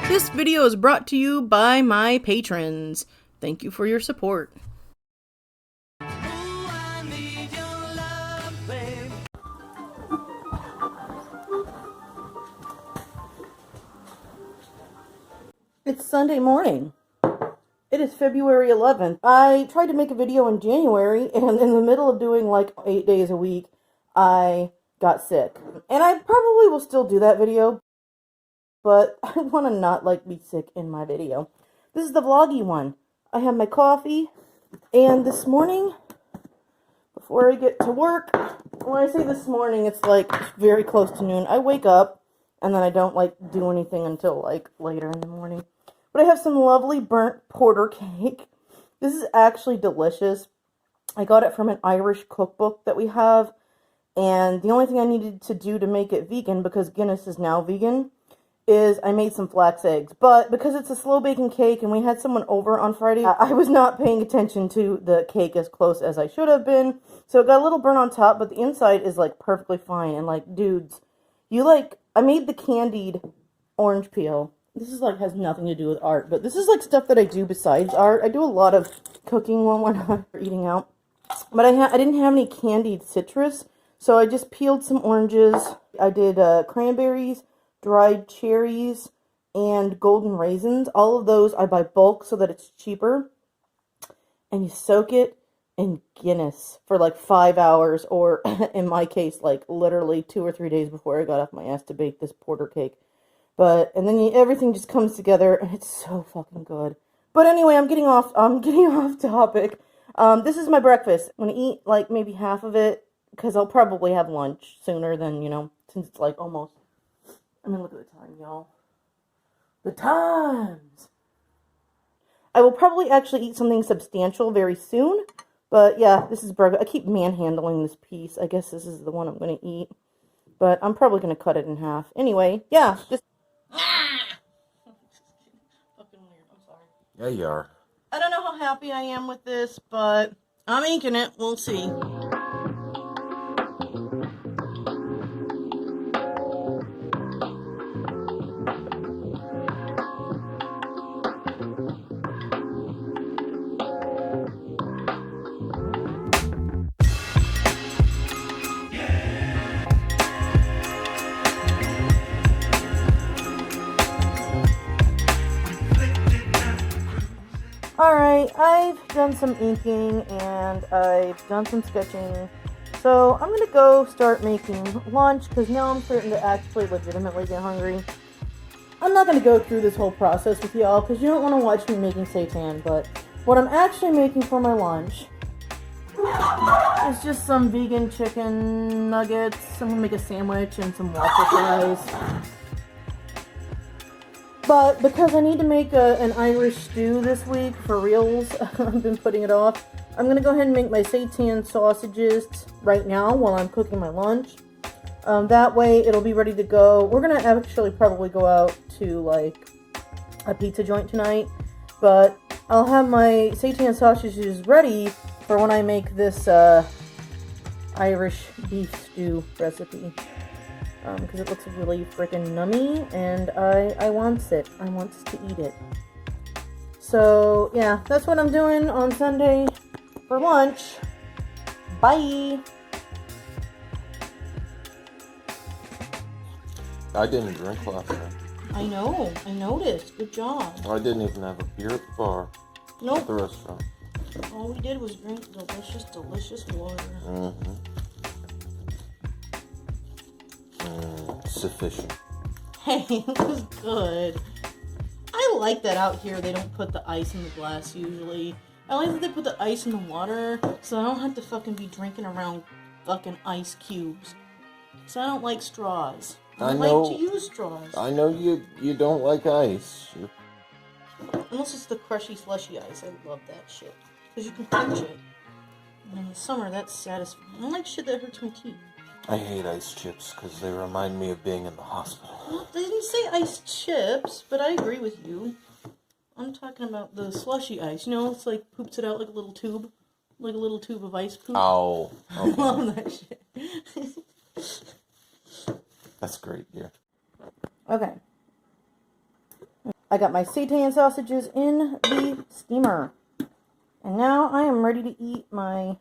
This video is brought to you by my patrons. Thank you for your support. It's Sunday morning. It is February 11th. I tried to make a video in January, and in the middle of doing like 8 days a week, I got sick. And I probably will still do that video, but I want to not be sick in my video. This is the vloggy one. I have my coffee, and this morning, before I get to work, when I say this morning, it's very close to noon. I wake up, and then I don't do anything until later in the morning. But I have some lovely burnt porter cake. This is actually delicious. I got it from an Irish cookbook that we have. And the only thing I needed to do to make it vegan, because Guinness is now vegan, is I made some flax eggs. But because it's a slow baking cake and we had someone over on Friday, I was not paying attention to the cake as close as I should have been. So it got a little burnt on top, but the inside is perfectly fine. And dudes, I made the candied orange peel. This is has nothing to do with art, but this is stuff that I do besides art. I do a lot of cooking when we're not eating out. But I didn't have any candied citrus, so I just peeled some oranges. I did cranberries, dried cherries, and golden raisins. All of those I buy bulk so that it's cheaper. And you soak it in Guinness for 5 hours, or in my case, literally 2 or 3 days before I got off my ass to bake this porter cake. And then everything just comes together, and it's so fucking good. But anyway, I'm getting off topic. This is my breakfast. I'm gonna eat maybe half of it, because I'll probably have lunch sooner than, since it's almost, look at the time, y'all. The times! I will probably actually eat something substantial very soon, but yeah, this is breakfast. I keep manhandling this piece. I guess this is the one I'm gonna eat, but I'm probably gonna cut it in half. Anyway, yeah, just fucking weird. I'm sorry. Yeah, you are. I don't know how happy I am with this, but I'm inking it. We'll see. Alright, I've done some inking and I've done some sketching, so I'm going to go start making lunch, because now I'm starting to actually legitimately get hungry. I'm not going to go through this whole process with y'all, because you don't want to watch me making seitan, but what I'm actually making for my lunch is just some vegan chicken nuggets. I'm going to make a sandwich and some waffle fries. But because I need to make an Irish stew this week for reals, I've been putting it off. I'm going to go ahead and make my seitan sausages right now while I'm cooking my lunch. That way it'll be ready to go. We're going to actually probably go out to a pizza joint tonight. But I'll have my seitan sausages ready for when I make this Irish beef stew recipe. Because it looks really freaking nummy, and I wants it. I wants to eat it. So, yeah, that's what I'm doing on Sunday for lunch. Bye! I didn't drink last night. I know. I noticed. Good job. I didn't even have a beer at the bar. Nope. At the restaurant. All we did was drink delicious, delicious water. Mm-hmm. Sufficient. Hey, it was good. I like that out here they don't put the ice in the glass usually. I like that they put the ice in the water, so I don't have to fucking be drinking around fucking ice cubes. So I don't like straws. I like to use straws. I know you don't like ice. Unless it's the crushy slushy ice. I love that shit. Because you can crunch it. And in the summer, that's satisfying. I don't like shit that hurts my teeth. I hate ice chips because they remind me of being in the hospital. Well, they didn't say ice chips, but I agree with you. I'm talking about the slushy ice. It's poops it out like a little tube. Like a little tube of ice poop. Oh. Okay. I love that shit. That's great, yeah. Okay. I got my seitan sausages in the steamer. And now I am ready to eat my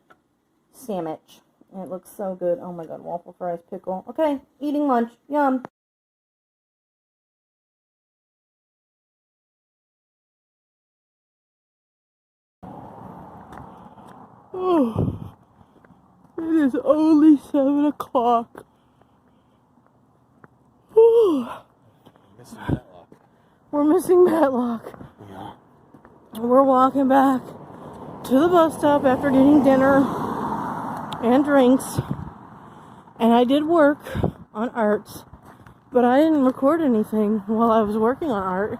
sandwich. And it looks so good. Oh my god, waffle fries, pickle. Okay, eating lunch. Yum. Oh, it is only 7 o'clock. Missing Matlock. We're missing Matlock. Yeah. We're walking back to the bus stop after getting dinner and drinks. And I did work on art, but I didn't record anything while I was working on art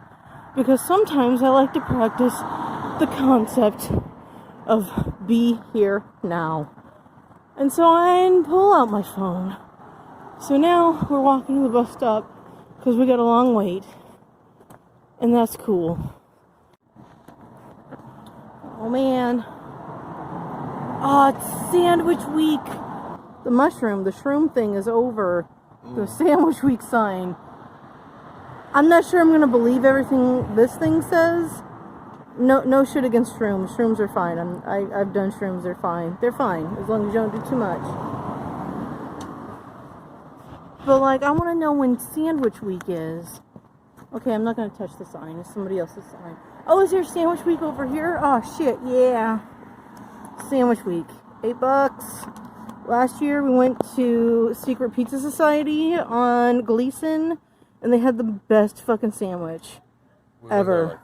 because sometimes I like to practice the concept of be here now. And so I didn't pull out my phone. So now we're walking to the bus stop because we got a long wait. And that's cool. Oh man. Oh, it's sandwich week. The shroom thing is over. The sandwich week sign. I'm not sure I'm gonna believe everything this thing says. No shit against shrooms. Shrooms are fine. I've done shrooms. They're fine. They're fine as long as you don't do too much. But like, I want to know when sandwich week is. Okay, I'm not gonna touch the sign. It's somebody else's sign. Oh, is there sandwich week over here? Oh shit, yeah. Sandwich week. $8. Last year we went to Secret Pizza Society on Goestories, and they had the best fucking sandwich ever.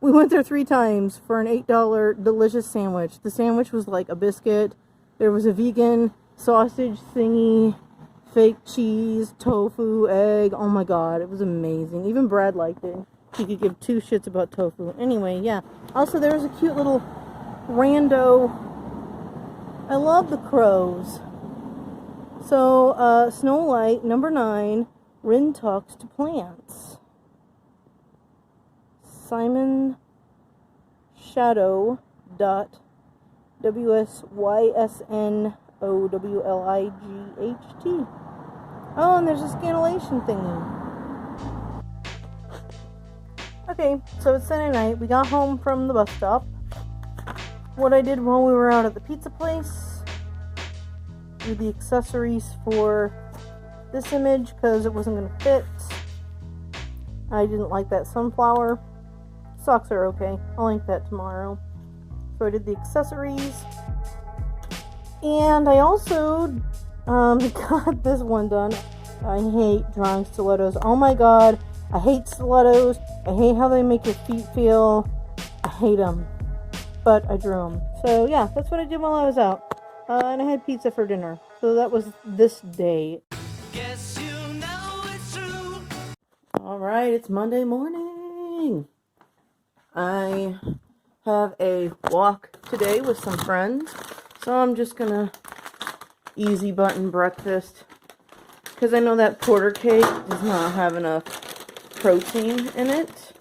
We went there 3 times for an $8 delicious sandwich. The sandwich was like a biscuit. There was a vegan sausage thingy, fake cheese, tofu, egg. Oh my god, it was amazing. Even Brad liked it. He could give 2 shits about tofu. Anyway, yeah. Also, there was a cute little rando. I love the crows. So, Snow White, number 9, Rin talks to plants. Simon Shadow dot WSYSNOWLIGHT. Oh, and there's a scanlation thingy. Okay, so it's Sunday night. We got home from the bus stop. What I did while we were out at the pizza place, did the accessories for this image because it wasn't going to fit. I didn't like that sunflower. Socks are okay. I'll link that tomorrow. So I did the accessories. And I also got this one done. I hate drawing stilettos. Oh my god. I hate stilettos. I hate how they make your feet feel. I hate them. But I drew them. So yeah, that's what I did while I was out. And I had pizza for dinner. So that was this day. Guess you know it's true. Alright, it's Monday morning. I have a walk today with some friends, so I'm just gonna easy button breakfast because I know that porter cake does not have enough protein in it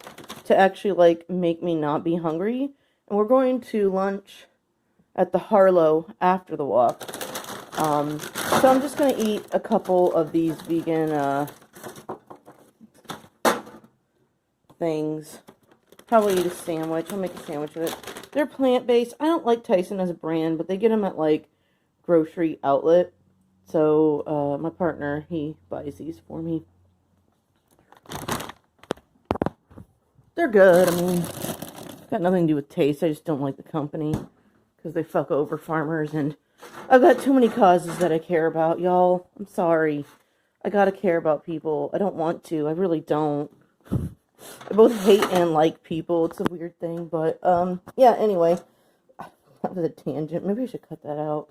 to actually like make me not be hungry. And we're going to lunch at the Harlow after the walk, so I'm just gonna eat a couple of these vegan things. Probably eat a sandwich. I'll make a sandwich with it. They're plant-based. I don't like Tyson as a brand, but they get them at, like, grocery outlet. So, my partner, he buys these for me. They're good. I mean, got nothing to do with taste. I just don't like the company because they fuck over farmers, and I've got too many causes that I care about, y'all. I'm sorry. I gotta care about people. I don't want to. I really don't. I both hate and like people. It's a weird thing, but, yeah, anyway. That was a tangent. Maybe I should cut that out.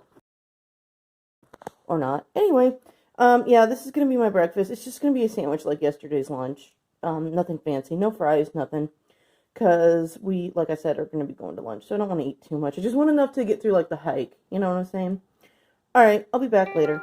Or not. Anyway, yeah, this is gonna be my breakfast. It's just gonna be a sandwich like yesterday's lunch. Nothing fancy. No fries, nothing. Because we, like I said, are gonna be going to lunch, so I don't want to eat too much. I just want enough to get through, like, the hike. You know what I'm saying? Alright, I'll be back later.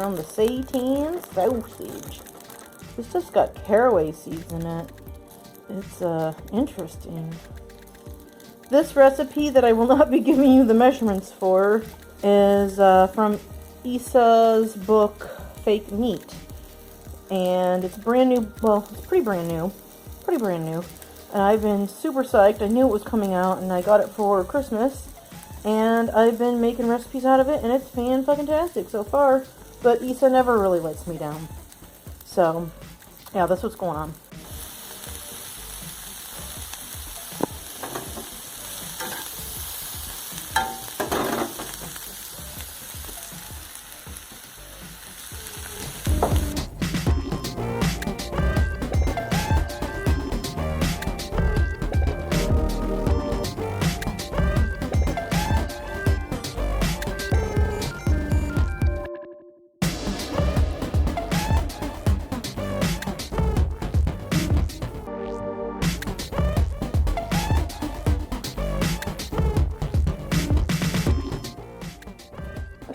found the seitan sausage. This stuff's got caraway seeds in it. It's interesting. This recipe that I will not be giving you the measurements for is from Issa's book Fake Meat. And it's brand new. Well, it's pretty brand new. And I've been super psyched. I knew it was coming out, and I got it for Christmas. And I've been making recipes out of it, and it's fan-fucking-tastic so far. But Issa never really lets me down. So, yeah, that's what's going on.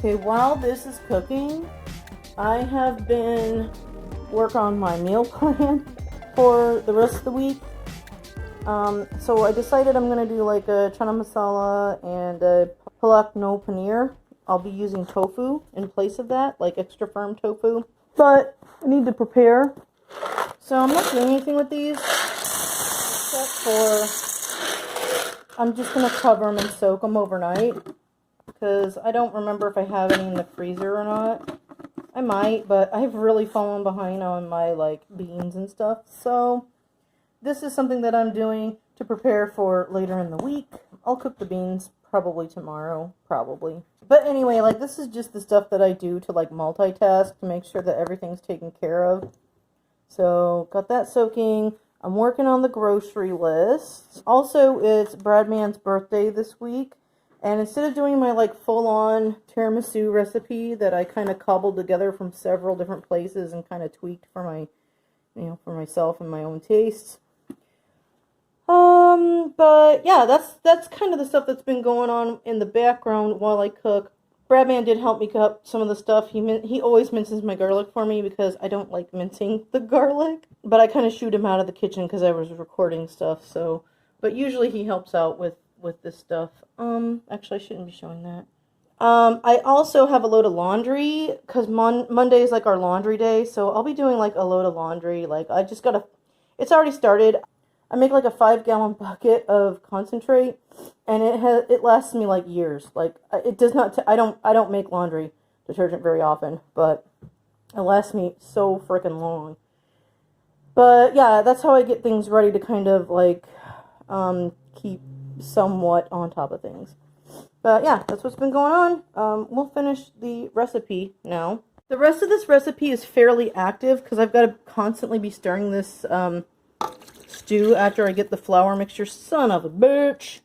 Okay, while this is cooking, I have been working on my meal plan for the rest of the week. So I decided I'm going to do like a chana masala and a palak no paneer. I'll be using tofu in place of that, like extra firm tofu. But I need to prepare. So I'm not doing anything with these except for I'm just going to cover them and soak them overnight. Because I don't remember if I have any in the freezer or not. I might, but I've really fallen behind on my, like, beans and stuff. So, this is something that I'm doing to prepare for later in the week. I'll cook the beans probably tomorrow, probably. But anyway, like, this is just the stuff that I do to, like, multitask to make sure that everything's taken care of. So, got that soaking. I'm working on the grocery list. Also, it's Bradman's birthday this week. And instead of doing my, like, full-on tiramisu recipe that I kind of cobbled together from several different places and kind of tweaked for my, you know, for myself and my own tastes. But yeah, that's kind of the stuff that's been going on in the background while I cook. Bradman did help me cut some of the stuff. He always minces my garlic for me because I don't like mincing the garlic. But I kind of shoot him out of the kitchen because I was recording stuff, so. But usually he helps out with this stuff. Actually, I shouldn't be showing that. I also have a load of laundry, because Monday is, like, our laundry day, so I'll be doing, like, a load of laundry. Like, I just gotta, it's already started. I make, like, a 5-gallon bucket of concentrate, and it lasts me, like, years. Like, it does not, I don't make laundry detergent very often, but it lasts me so freaking long. But, yeah, that's how I get things ready to kind of, like, keep somewhat on top of things. But yeah, that's what's been going on. We'll finish the recipe now. The rest of this recipe is fairly active because I've got to constantly be stirring this stew after I get the flour mixture. Son of a bitch.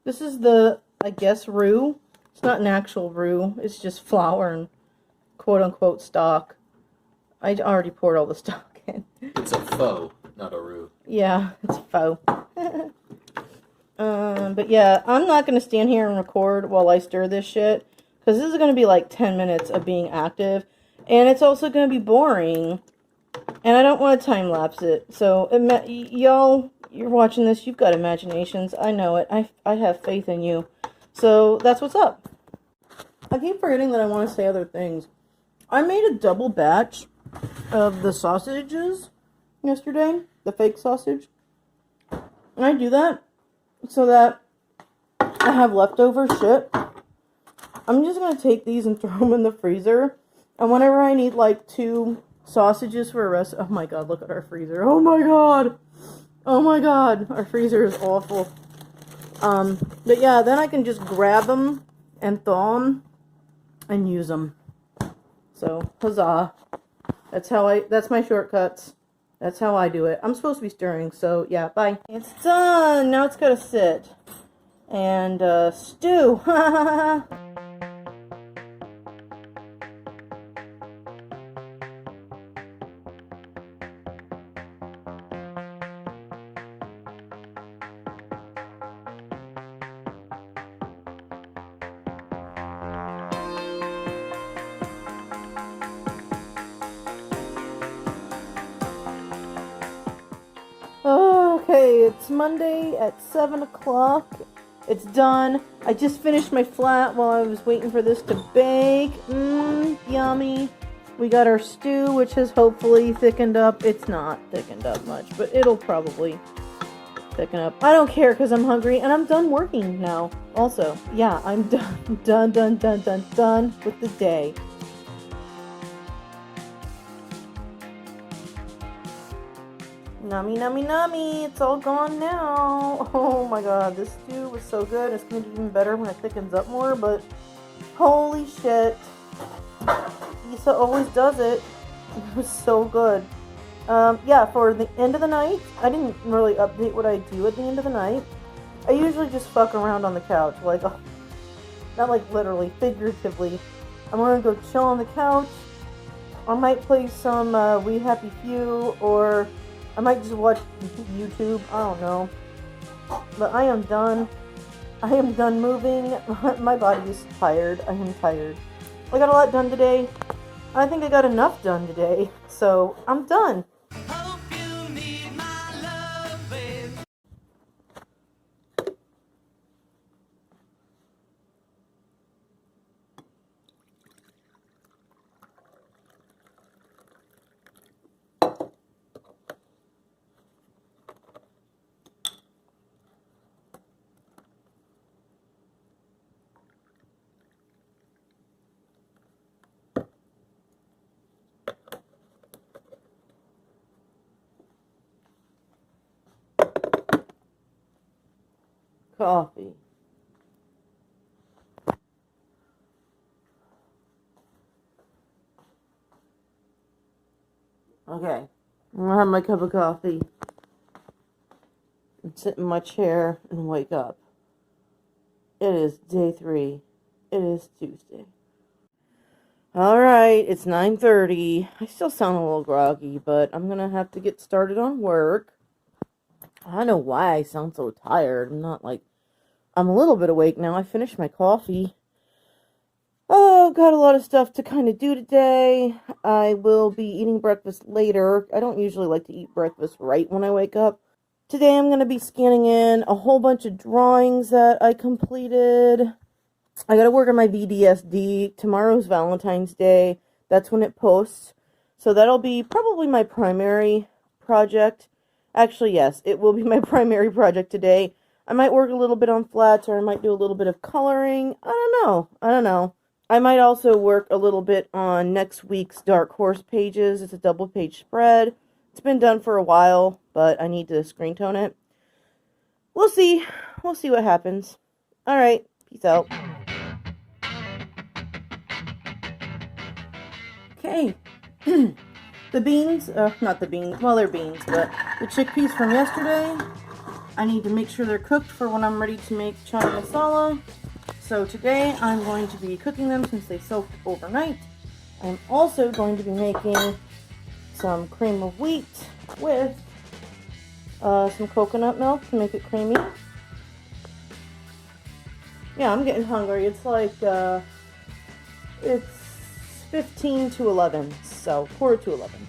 This is the, I guess, roux. It's not an actual roux. It's just flour and quote-unquote stock. I already poured all the stock in. It's a faux, not a roux. Yeah, it's faux. But yeah, I'm not going to stand here and record while I stir this shit. Because this is going to be like 10 minutes of being active. And it's also going to be boring. And I don't want to time-lapse it. So, y'all, you're watching this, you've got imaginations. I know it. I have faith in you. So, that's what's up. I keep forgetting that I want to say other things. I made a double batch of the sausages yesterday. The fake sausage. And I do that so that I have leftover shit. I'm just going to take these and throw them in the freezer. And whenever I need like 2 sausages for a rest, oh my god, look at our freezer. Oh my god. Oh my god. Our freezer is awful. But yeah, then I can just grab them and thaw them and use them. So, huzzah. That's my shortcuts. That's how I do it. I'm supposed to be stirring, so yeah, bye. It's done! Now it's gotta sit. And, stew! Okay, it's Monday at 7 o'clock. It's done. I just finished my flat while I was waiting for this to bake. Yummy. We got our stew, which has hopefully thickened up. It's not thickened up much, but it'll probably thicken up. I don't care because I'm hungry and I'm done working now. Also, yeah, I'm done. Done with the day. Nummy, nummy, nummy. It's all gone now. Oh my god, this stew was so good. It's going to be even better when it thickens up more, but holy shit. Lisa always does it. It was so good. Yeah, for the end of the night, I didn't really update what I do at the end of the night. I usually just fuck around on the couch. Like, not like literally, figuratively. I'm gonna go chill on the couch. I might play some We Happy Few, or I might just watch YouTube. I don't know. But I am done. I am done moving. My body is tired. I am tired. I got a lot done today. I think I got enough done today. So, I'm done. Hope you need my love, babe. Coffee. Okay. I'm gonna have my cup of coffee and sit in my chair and wake up. It is day 3. It is Tuesday. Alright, it's 9:30. I still sound a little groggy, but I'm gonna have to get started on work. I don't know why I sound so tired. I'm a little bit awake now. I finished my coffee. Oh, got a lot of stuff to kind of do today. I will be eating breakfast later. I don't usually like to eat breakfast right when I wake up. Today I'm going to be scanning in a whole bunch of drawings that I completed. I got to work on my VDSD. Tomorrow's Valentine's Day. That's when it posts. So that'll be probably my primary project. Actually, yes, it will be my primary project today. I might work a little bit on flats, or I might do a little bit of coloring. I don't know. I might also work a little bit on next week's Dark Horse pages. It's a double page spread. It's been done for a while, but I need to screen tone it. We'll see. We'll see what happens. Alright, peace out. Okay. The beans, not the beans, well, they're beans, but the chickpeas from yesterday, I need to make sure they're cooked for when I'm ready to make chana masala. So today I'm going to be cooking them since they soaked overnight. I'm also going to be making some cream of wheat with some coconut milk to make it creamy. Yeah, I'm getting hungry. It's like, it's 15 to 11, so quarter to 11.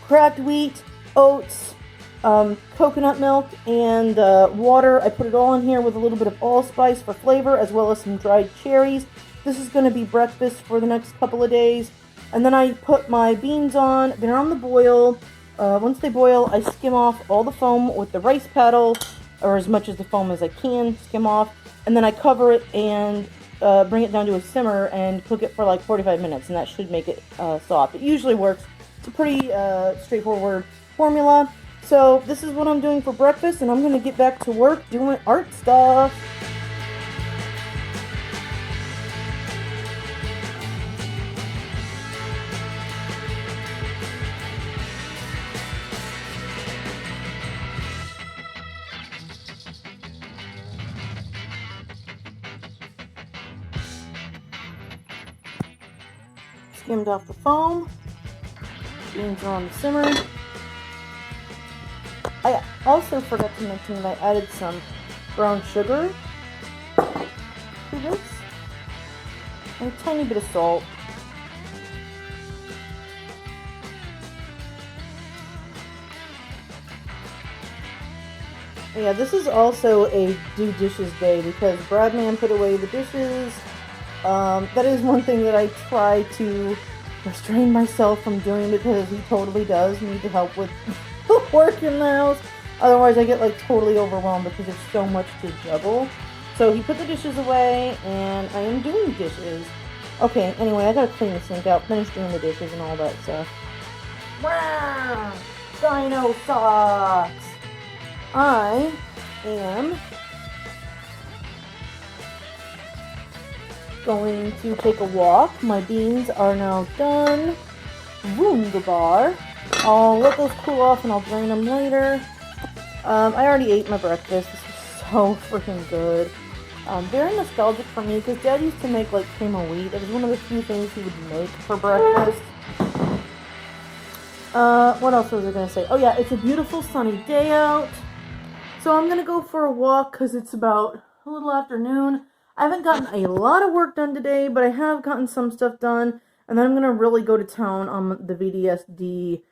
Cracked wheat, oats, coconut milk, and water. I put it all in here with a little bit of allspice for flavor, as well as some dried cherries. This is going to be breakfast for the next couple of days. And then I put my beans on. They're on the boil. Once they boil, I skim off all the foam with the rice paddle, or as much of the foam as I can skim off. And then I cover it and bring it down to a simmer and cook it for like 45 minutes, and that should make it soft. It usually works. It's a pretty straightforward formula. So this is what I'm doing for breakfast, and I'm going to get back to work doing art stuff. Skimmed off the foam. Beans are on the simmer. I also forgot to mention that I added some brown sugar to this, and a tiny bit of salt. Yeah, this is also a do dishes day because Bradman put away the dishes. That is one thing that I try to restrain myself from doing because he totally does need to help with work in the house. Otherwise, I get like totally overwhelmed because there's so much to juggle. So he put the dishes away, and I am doing dishes. Okay, anyway, I gotta clean the sink out, finish doing the dishes and all that stuff. Wow! Dino socks! I am going to take a walk. My beans are now done. Wunderbar. I'll let those cool off and I'll drain them later. I already ate my breakfast. This was so freaking good. Very nostalgic for me because Dad used to make like cream of wheat. It was one of the few things he would make for breakfast. What else was I gonna say? Oh yeah, it's a beautiful sunny day out. So I'm gonna go for a walk because it's about a little afternoon. I haven't gotten a lot of work done today, but I have gotten some stuff done. And then I'm gonna really go to town on the VDSD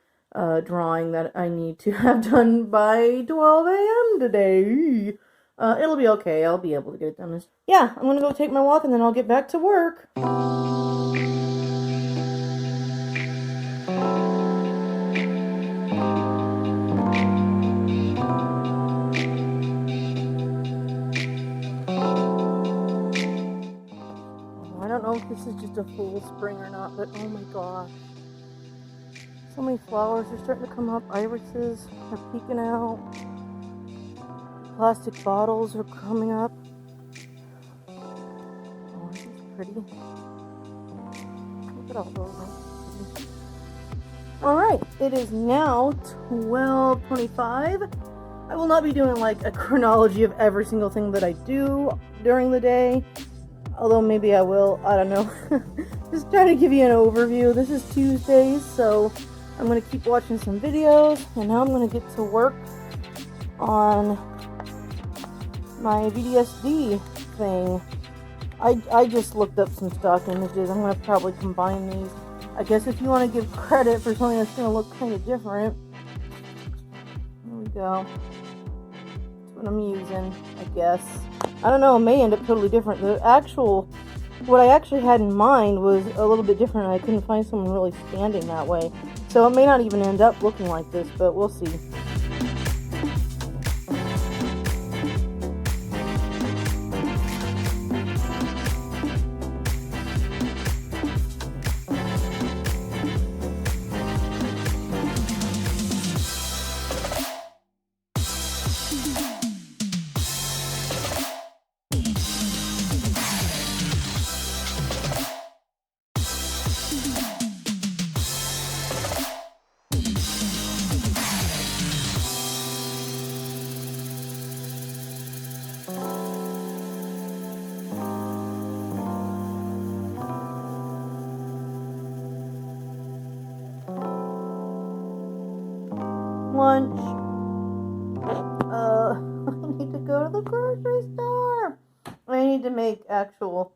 drawing that I need to have done by 12 a.m. today. It'll be okay. I'll be able to get it done. Yeah, I'm gonna go take my walk and then I'll get back to work. I don't know if this is just a full spring or not, but oh my gosh. So many flowers are starting to come up. Irises are peeking out. Plastic bottles are coming up. Oh, this is pretty. Look at all those. Alright, it is now 12:25. I will not be doing like a chronology of every single thing that I do during the day. Although maybe I will. I don't know. Just trying to give you an overview. This is Tuesday, so I'm going to keep watching some videos. And now I'm going to get to work on my VDSD thing. I just looked up some stock images. I'm going to probably combine these. I guess if you want to give credit for something that's going to look kind of different. There we go. That's what I'm using, I guess. I don't know, it may end up totally different. What I actually had in mind was a little bit different. I couldn't find someone really standing that way. So it may not even end up looking like this, but we'll see. Lunch. I need to go to the grocery store. I need to make actual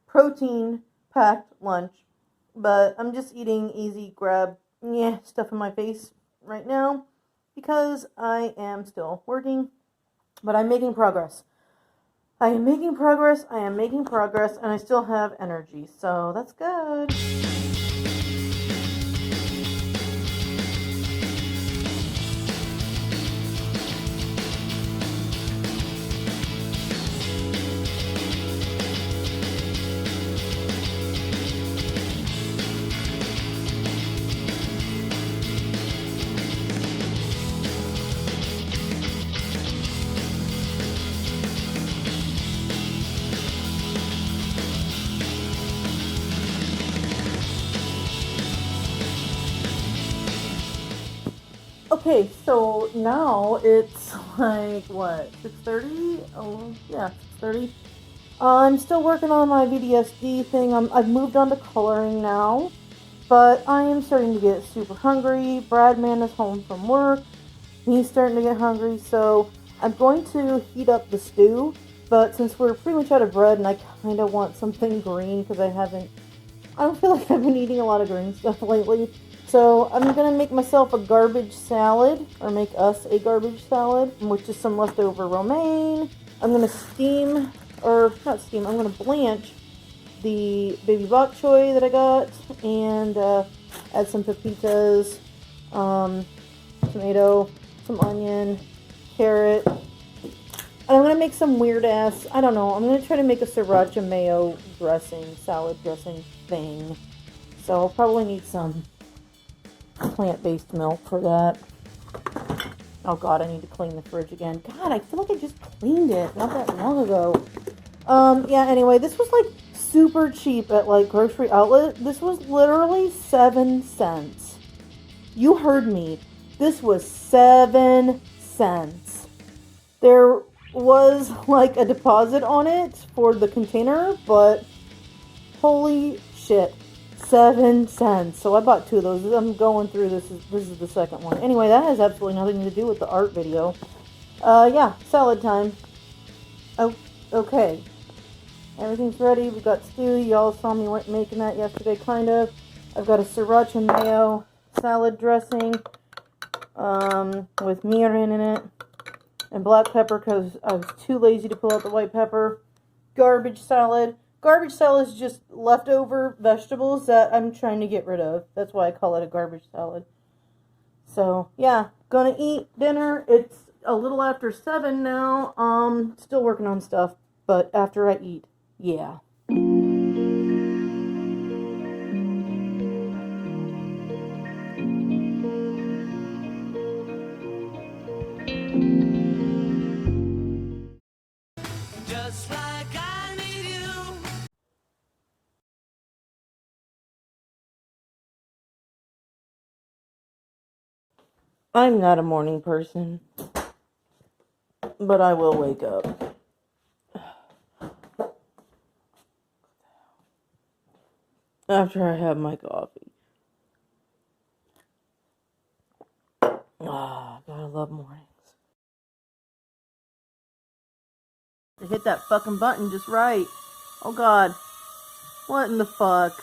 protein-packed lunch. But I'm just eating easy grab stuff in my face right now because I am still working. But I'm making progress. I am making progress, and I still have energy. So that's good. Okay, so now it's like, what, 6:30? Oh, yeah, 6:30. I'm still working on my VDSD thing. I've moved on to coloring now, but I am starting to get super hungry. Bradman is home from work. He's starting to get hungry, so I'm going to heat up the stew, but since we're pretty much out of bread and I kind of want something green because I don't feel like I've been eating a lot of green stuff lately. So I'm gonna make myself a garbage salad, or make us a garbage salad, which is some leftover romaine. I'm gonna steam, or not steam, I'm gonna blanch the baby bok choy that I got, and add some pepitas, tomato, some onion, carrot. And I'm gonna make some weird ass, I don't know, I'm gonna try to make a sriracha mayo dressing, salad dressing thing. So I'll probably need some plant-based milk for that. Oh god, I need to clean the fridge again. God, I feel like I just cleaned it not that long ago. Yeah, anyway, this was like super cheap at like grocery outlet. This was literally 7 cents. You heard me. This was 7 cents. There was like a deposit on it for the container, but holy shit. 7 cents. So I bought 2 of those. I'm going through this. This is the second one. Anyway, that has absolutely nothing to do with the art video. Yeah, salad time. Oh, okay. Everything's ready. We've got stew. Y'all saw me making that yesterday, kind of. I've got a sriracha mayo salad dressing with mirin in it. And black pepper because I was too lazy to pull out the white pepper. Garbage salad. Garbage salad is just leftover vegetables that I'm trying to get rid of. That's why I call it a garbage salad. So, yeah. Gonna eat dinner. It's a little after 7 now. Still working on stuff. But after I eat, yeah. Just like I need you. I'm not a morning person, but I will wake up. After I have my coffee. Ah, gotta love mornings. To hit that fucking button just right. Oh god. What in the fuck?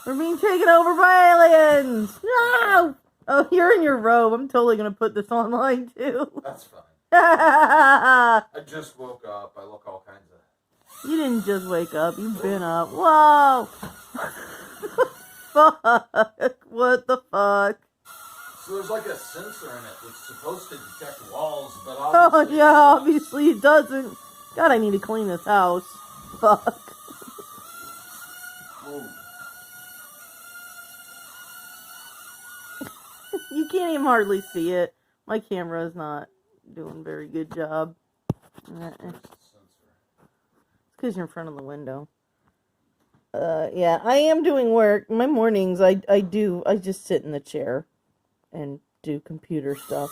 We're being taken over by aliens! No! Oh, you're in your robe. I'm totally gonna put this online too. That's fine. You I just woke up. I look all kinds of... didn't just wake up. You've been up. Whoa! Fuck. What the fuck? So there's like a sensor in it that's supposed to detect walls, but Oh, obviously... yeah, obviously it doesn't. God, I need to clean this house. Fuck. Oh. You can't even hardly see it. My camera is not doing a very good job. It's because you're in front of the window. Yeah, I am doing work. My mornings, I just sit in the chair and do computer stuff.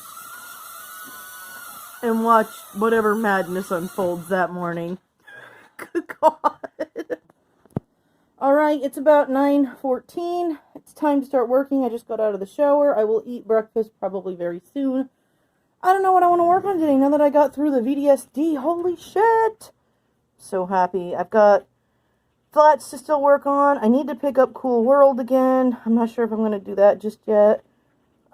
And watch whatever madness unfolds that morning. Good God. Alright, it's about 9:14. It's time to start working. I just got out of the shower. I will eat breakfast probably very soon. I don't know what I want to work on today now that I got through the VDSD. Holy shit. So happy. I've got flats to still work on. I need to pick up Cool World again. I'm not sure if I'm going to do that just yet.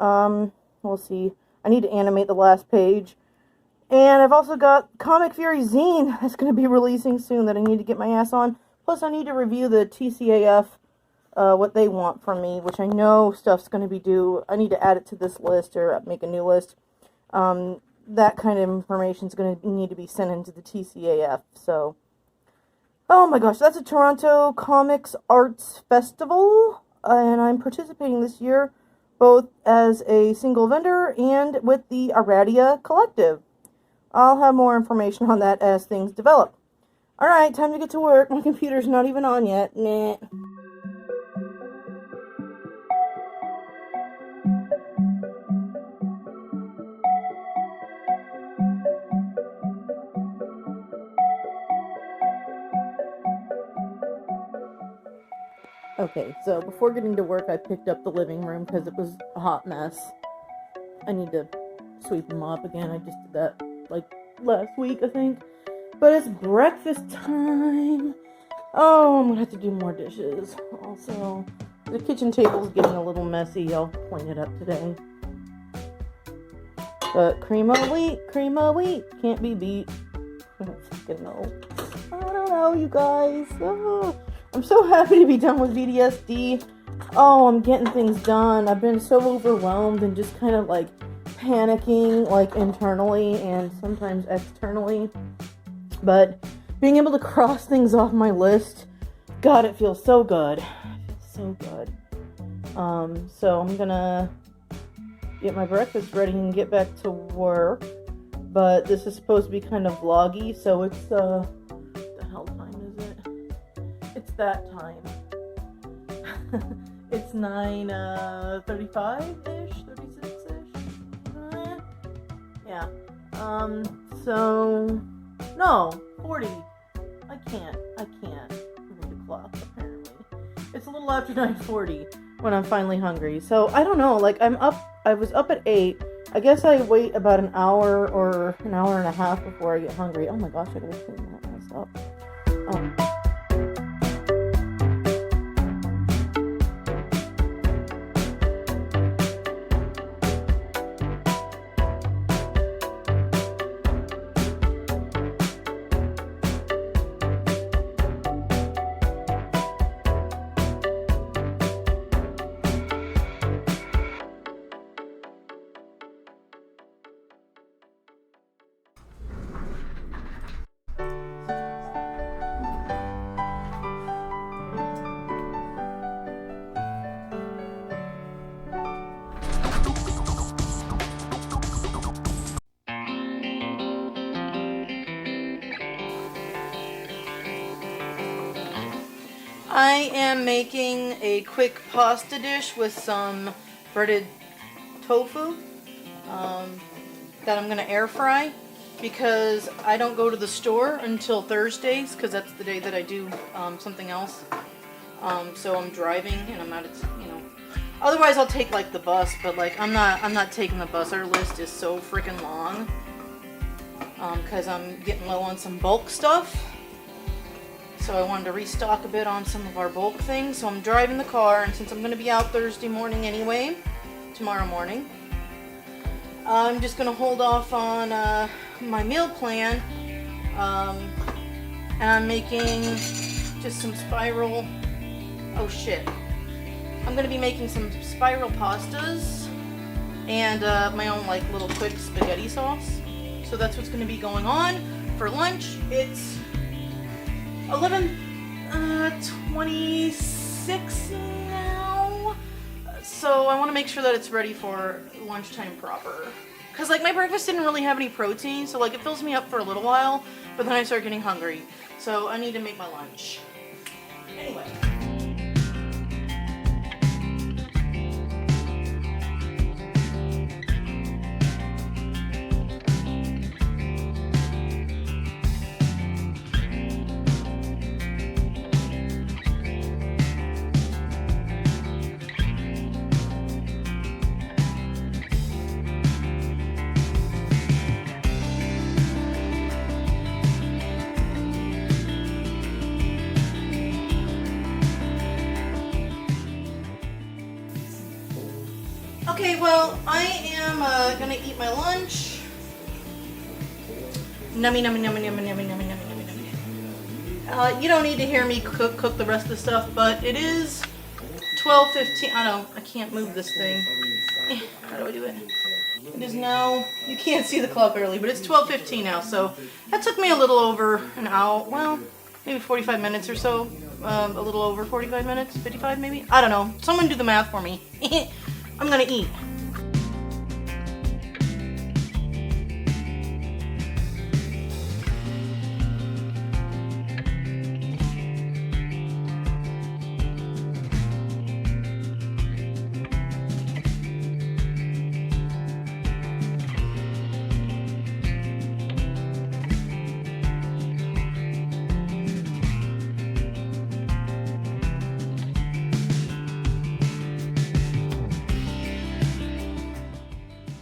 We'll see. I need to animate the last page. And I've also got Comic Fury Zine that's going to be releasing soon that I need to get my ass on. Plus, I need to review the TCAF, what they want from me, which I know stuff's going to be due. I need to add it to this list or make a new list. That kind of information is going to need to be sent into the TCAF. So, oh my gosh, that's a Toronto Comics Arts Festival, and I'm participating this year both as a single vendor and with the Aradia Collective. I'll have more information on that as things develop. Alright, time to get to work. My computer's not even on yet. Nah. Okay, so before getting to work, I picked up the living room because it was a hot mess. I need to sweep and mop again. I just did that, like, last week, I think. But it's breakfast time. Oh, I'm gonna have to do more dishes. Also, The kitchen table's getting a little messy. I'll clean it up today. But cream of wheat, can't be beat. Fucking no. I don't know, you guys. Oh, I'm so happy to be done with VDSD. Oh, I'm getting things done. I've been so overwhelmed and just kind of like panicking, like internally and sometimes externally. But being able to cross things off my list, God, it feels so good. It feels so good. So I'm gonna get my breakfast ready and get back to work. But this is supposed to be kind of vloggy, so it's what the hell time is it? It's that time. It's 9:35-ish, 36-ish. Yeah. So no, 40. I can't read the clock apparently. It's a little after 9:40 when I'm finally hungry. So I don't know, like I was up at 8. I guess I wait about an hour or an hour and a half before I get hungry. Oh my gosh, I gotta clean that mess up. Oh. I am making a quick pasta dish with some breaded tofu that I'm going to air fry because I don't go to the store until Thursdays because that's the day that I do something else. So I'm driving and I'm out of, otherwise I'll take like the bus, but like I'm not taking the bus. Our list is so freaking long because I'm getting low on some bulk stuff. So I wanted to restock a bit on some of our bulk things. So I'm driving the car, and since I'm going to be out Thursday morning anyway, tomorrow morning, I'm just going to hold off on my meal plan. And I'm making just some spiral... Oh shit. I'm going to be making some spiral pastas and my own like little quick spaghetti sauce. So that's what's going to be going on for lunch. It's 11:26 now, so I want to make sure that it's ready for lunchtime proper. Cause like my breakfast didn't really have any protein, so like it fills me up for a little while, but then I start getting hungry, so I need to make my lunch. Anyway. Okay, well, I am gonna eat my lunch. Nummy, nummy, nummy, nummy, nummy, nummy, nummy, nummy, nummy. You don't need to hear me cook the rest of the stuff, but it is 12:15. I can't move this thing. How do I do it? It is now, you can't see the clock early, but it's 12:15 now, so that took me a little over an hour, well, maybe 45 minutes or so. A little over 45 minutes, 55 maybe? I don't know. Someone do the math for me. I'm gonna eat.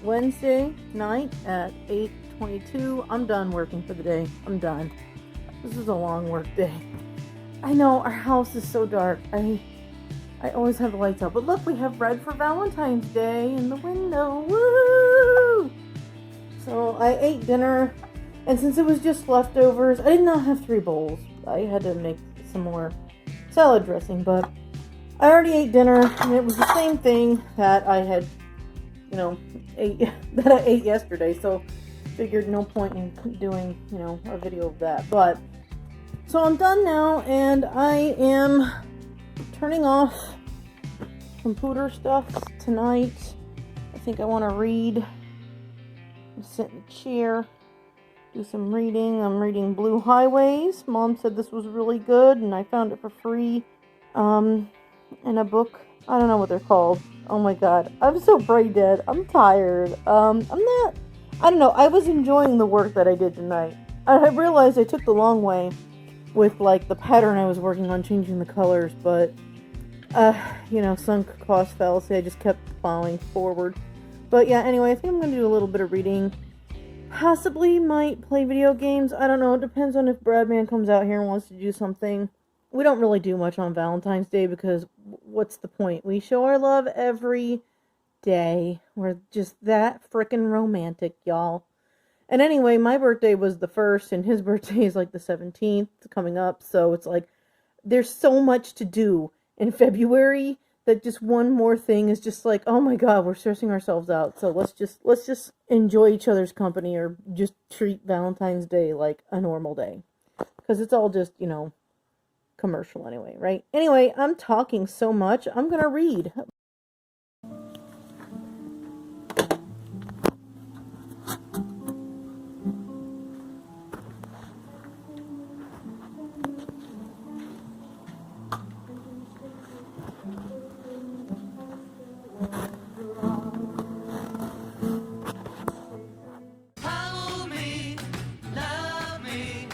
Wednesday night at 8:22. I'm done working for the day. I'm done. This is a long work day. I know, our house is so dark. I always have the lights out. But look, we have red for Valentine's Day in the window. Woo! So I ate dinner, and since it was just leftovers, I did not have 3 bowls. I had to make some more salad dressing, but I already ate dinner, and it was the same thing that I had, that I ate yesterday. So figured no point in doing, a video of that. But so I'm done now, and I am turning off computer stuff tonight. I think I want to read. Sit in a chair, do some reading. I'm reading Blue Highways. Mom said this was really good, and I found it for free in a book. I don't know what they're called. Oh my god, I'm so brain dead. I'm tired. I don't know. I was enjoying the work that I did tonight. I realized I took the long way with like the pattern I was working on, changing the colors, but sunk cost fallacy. I just kept plowing forward. But yeah, anyway, I think I'm going to do a little bit of reading. Possibly might play video games. I don't know. It depends on if Bradman comes out here and wants to do something. We don't really do much on Valentine's Day because what's the point? We show our love every day. We're just that frickin' romantic, y'all. And anyway, my birthday was the 1st and his birthday is like the 17th coming up. So it's like there's so much to do in February that just one more thing is just like, oh my god, we're stressing ourselves out. So let's just enjoy each other's company, or just treat Valentine's Day like a normal day. Because it's all just, commercial anyway, right? Anyway, I'm talking so much. I'm going to read. Follow me, love me.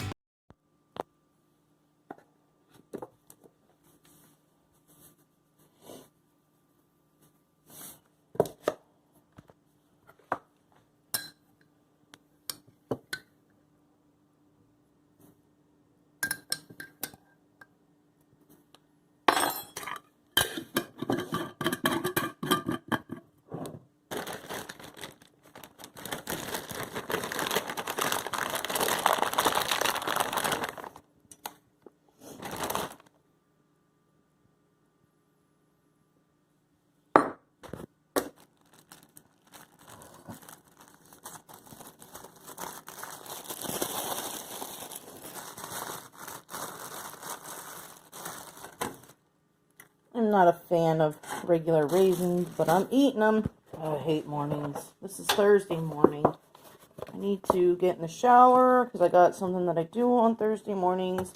I'm not a fan of regular raisins, but I'm eating them. I hate mornings. This is Thursday morning. I need to get in the shower because I got something that I do on Thursday mornings.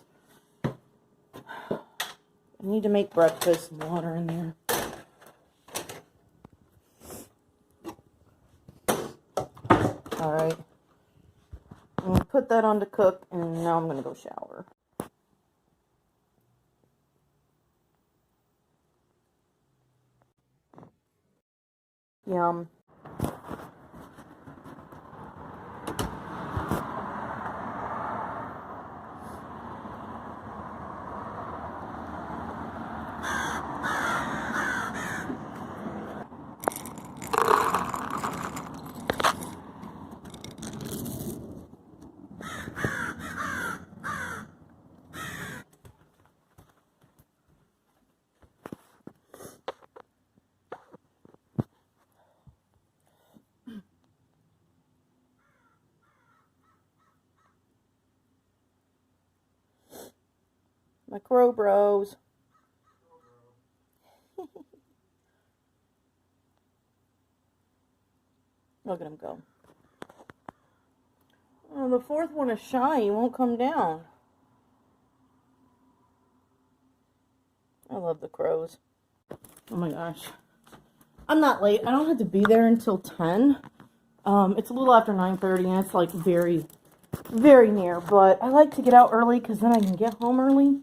I need to make breakfast and water in there. Alright. I'm going to put that on to cook, and now I'm going to go shower. Yum. My crow bros. Look at him go. Oh, the 4th one is shy. He won't come down. I love the crows. Oh my gosh. I'm not late. I don't have to be there until 10. It's a little after 9:30, and it's like very, very near. But I like to get out early because then I can get home early.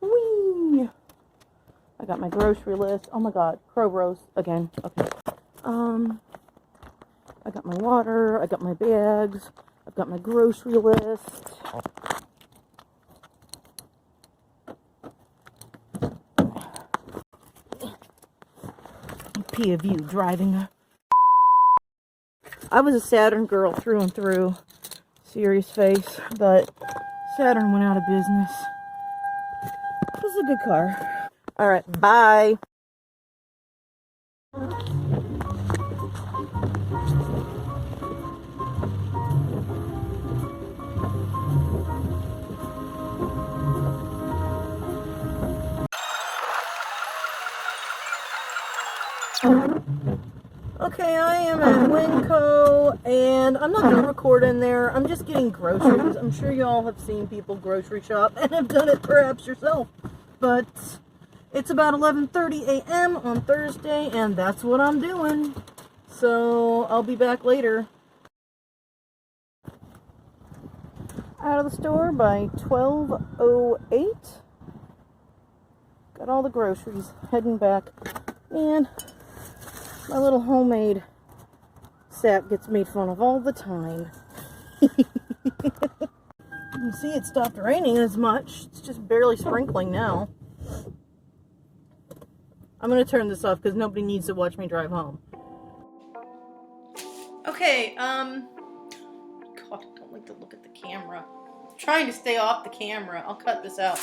Whee! I got my grocery list. Oh my god, crow bros again. Okay. I got my water. I got my bags. I've got my grocery list. RIP of you driving. I was a Saturn girl through and through. Serious face, but Saturn went out of business. This is a good car. Alright, bye. Okay, I am at Winco, and I'm not going to record in there. I'm just getting groceries. I'm sure you all have seen people grocery shop and have done it perhaps yourself. But it's about 11:30 a.m. on Thursday, and that's what I'm doing. So I'll be back later. Out of the store by 12:08. Got all the groceries. Heading back. And my little homemade sap gets made fun of all the time. You can see it stopped raining as much. It's just barely sprinkling now. I'm going to turn this off because nobody needs to watch me drive home. Okay, God, I don't like to look at the camera. I'm trying to stay off the camera. I'll cut this out.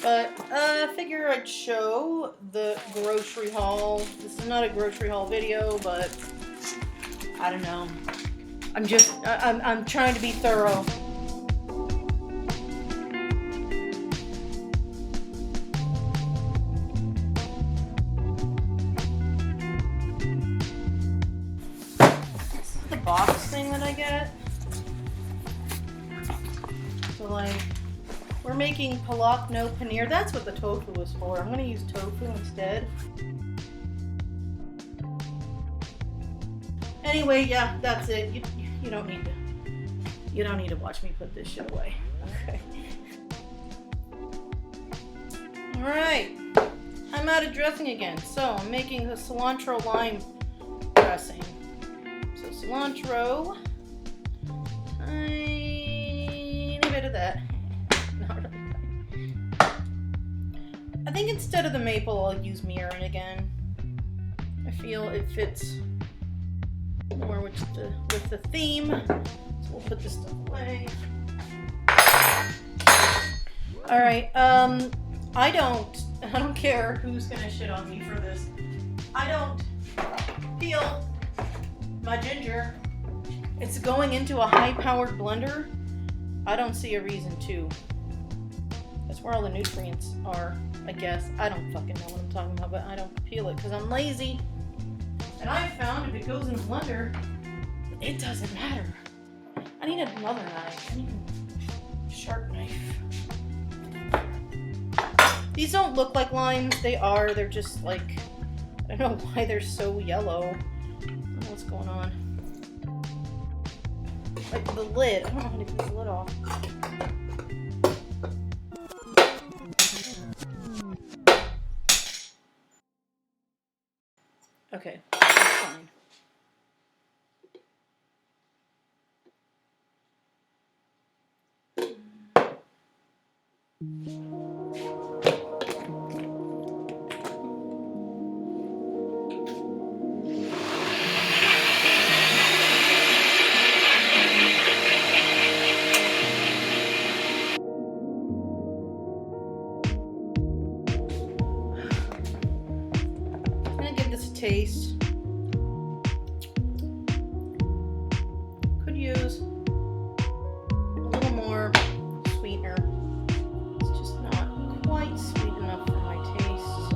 But I figure I'd show the grocery haul. This is not a grocery haul video, but I don't know. I'm trying to be thorough. This is the box thing that I get. So like, we're making palak no paneer. That's what the tofu is for. I'm gonna use tofu instead. Anyway, yeah, that's it. You don't need to watch me put this shit away. Okay. All right. I'm out of dressing again. So I'm making the cilantro lime dressing. So cilantro, tiny bit of that. I think instead of the maple, I'll use mirin again. I feel it fits more with the theme. So we'll put this stuff away. All right. I don't care who's gonna shit on me for this. I don't peel my ginger. It's going into a high-powered blender. I don't see a reason to. That's where all the nutrients are, I guess. I don't fucking know what I'm talking about, but I don't peel it because I'm lazy. And I found if it goes in the blender, it doesn't matter. I need another knife. I need a sharp knife. These don't look like limes. They are. They're just like, I don't know why they're so yellow. I don't know what's going on. Like the lid. I don't know how to get this lid off. Okay, that's fine. I'm gonna give this a taste. Could use a little more sweetener. It's just not quite sweet enough for my taste.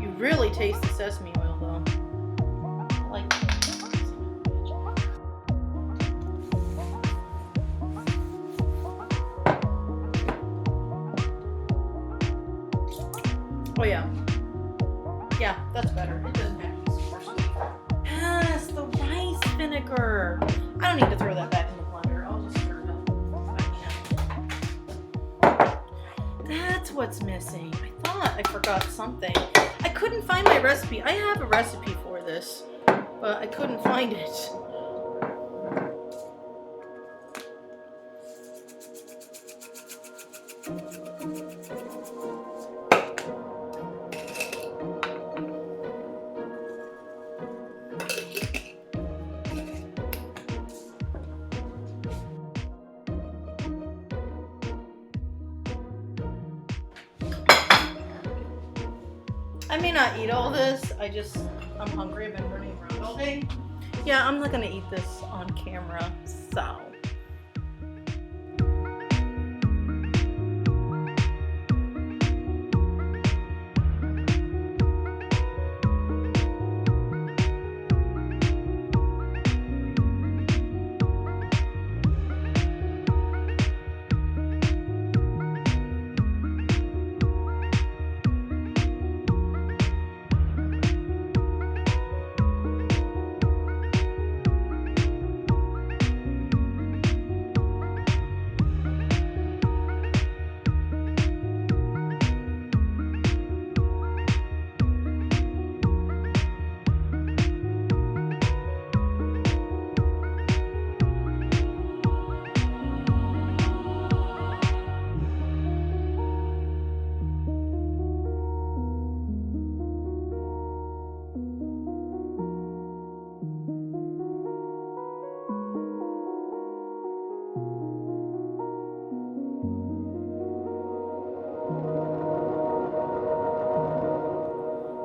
You really taste the sesame oil though. I like oh yeah. Yeah, that's better. It doesn't have to be super sweet. Yes, the rice vinegar. I don't need to throw that back in the blender. I'll just stir it up. That's what's missing. I thought I forgot something. I couldn't find my recipe. I have a recipe for this, but I couldn't find it. may not eat all this. I'm hungry. I've been running around all day. Yeah, I'm not gonna eat this on camera, so.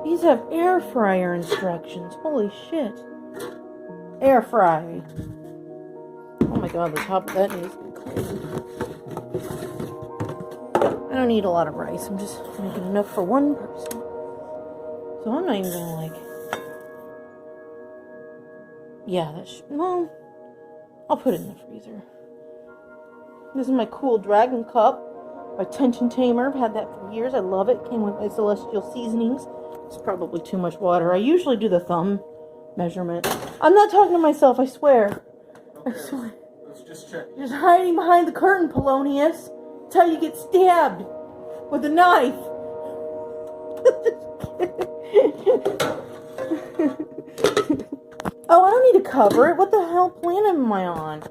These have air fryer instructions. Holy shit. Air fry. Oh my god, the top of that needs to be cleaned. I don't need a lot of rice. I'm just making enough for one person. So I'm not even gonna like... Yeah, well, I'll put it in the freezer. This is my cool dragon cup by Tension Tamer. I've had that for years. I love it. Came with my celestial seasonings. It's probably too much water. I usually do the thumb measurement. I'm not talking to myself, I swear. Okay, I swear. let's just check. You're just hiding behind the curtain, Polonius. That's how you get stabbed. With a knife. Oh, I don't need to cover it. What the hell planet am I on?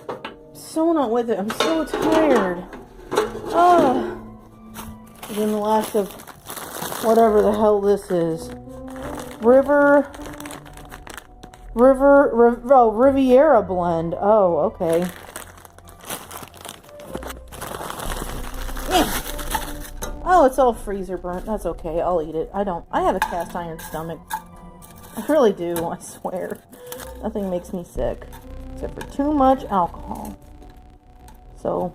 I'm so not with it. I'm so tired. Ah. And then the last of whatever the hell this is. Riviera blend. Oh, okay. Yeah. Oh, it's all freezer burnt. That's okay. I'll eat it. I have a cast iron stomach. I really do, I swear. Nothing makes me sick. Except for too much alcohol. So,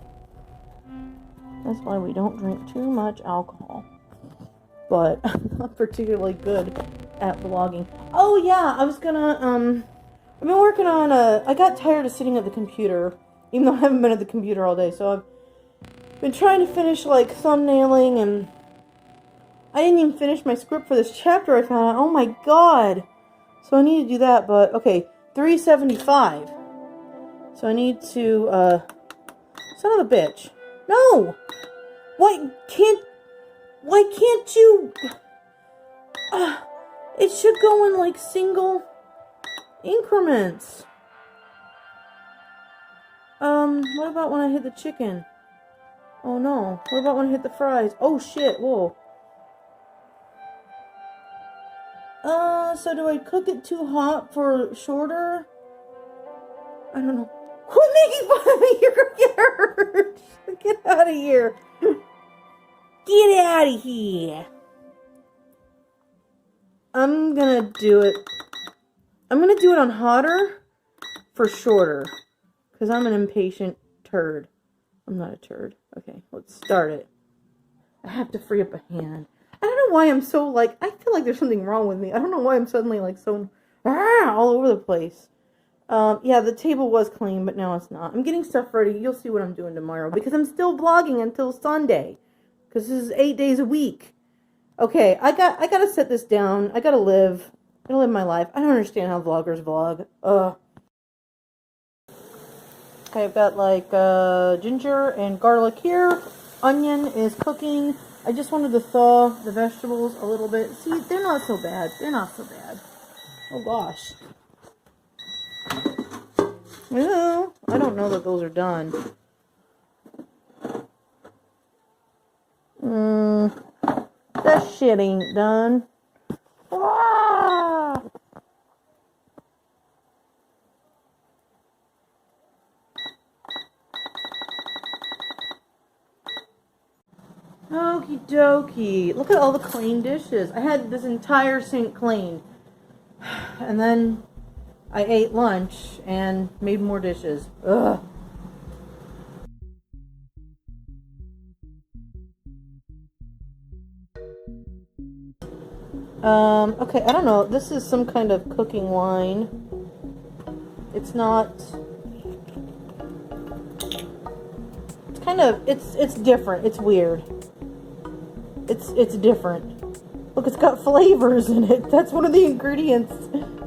that's why we don't drink too much alcohol. But I'm not particularly good at vlogging. Oh yeah, I was gonna, I've been working on I got tired of sitting at the computer, even though I haven't been at the computer all day, so I've been trying to finish, like, thumbnailing, and I didn't even finish my script for this chapter I found out. Oh my god! So I need to do that, but, okay, 375. So I need to, son of a bitch. No! Why can't you... it should go in, like, single increments. What about when I hit the chicken? Oh, no. What about when I hit the fries? Oh, shit. Whoa. So do I cook it too hot for shorter? I don't know. Quit making fun of me! You're gonna get hurt! Get out of here! Get out of here! I'm gonna do it on hotter for shorter. Because I'm an impatient turd. I'm not a turd. Okay, let's start it. I have to free up a hand. I don't know why I'm so, like, I feel like there's something wrong with me. I don't know why I'm suddenly, like, so, all over the place. Yeah, the table was clean, but now it's not. I'm getting stuff ready. You'll see what I'm doing tomorrow. Because I'm still vlogging until Sunday. Because this is 8 days a week. Okay, I gotta set this down. I gotta live my life. I don't understand how vloggers vlog. Okay, I've got, like, ginger and garlic here. Onion is cooking. I just wanted to thaw the vegetables a little bit. See, they're not so bad. They're not so bad. Oh, gosh. Well, I don't know that those are done. That shit ain't done. Ah! Okie Okie dokie. Look at all the clean dishes. I had this entire sink cleaned. And then I ate lunch and made more dishes. Ugh. Okay, I don't know. This is some kind of cooking wine. It's not... It's kind of... It's different. It's weird. It's different. Look, it's got flavors in it. That's one of the ingredients.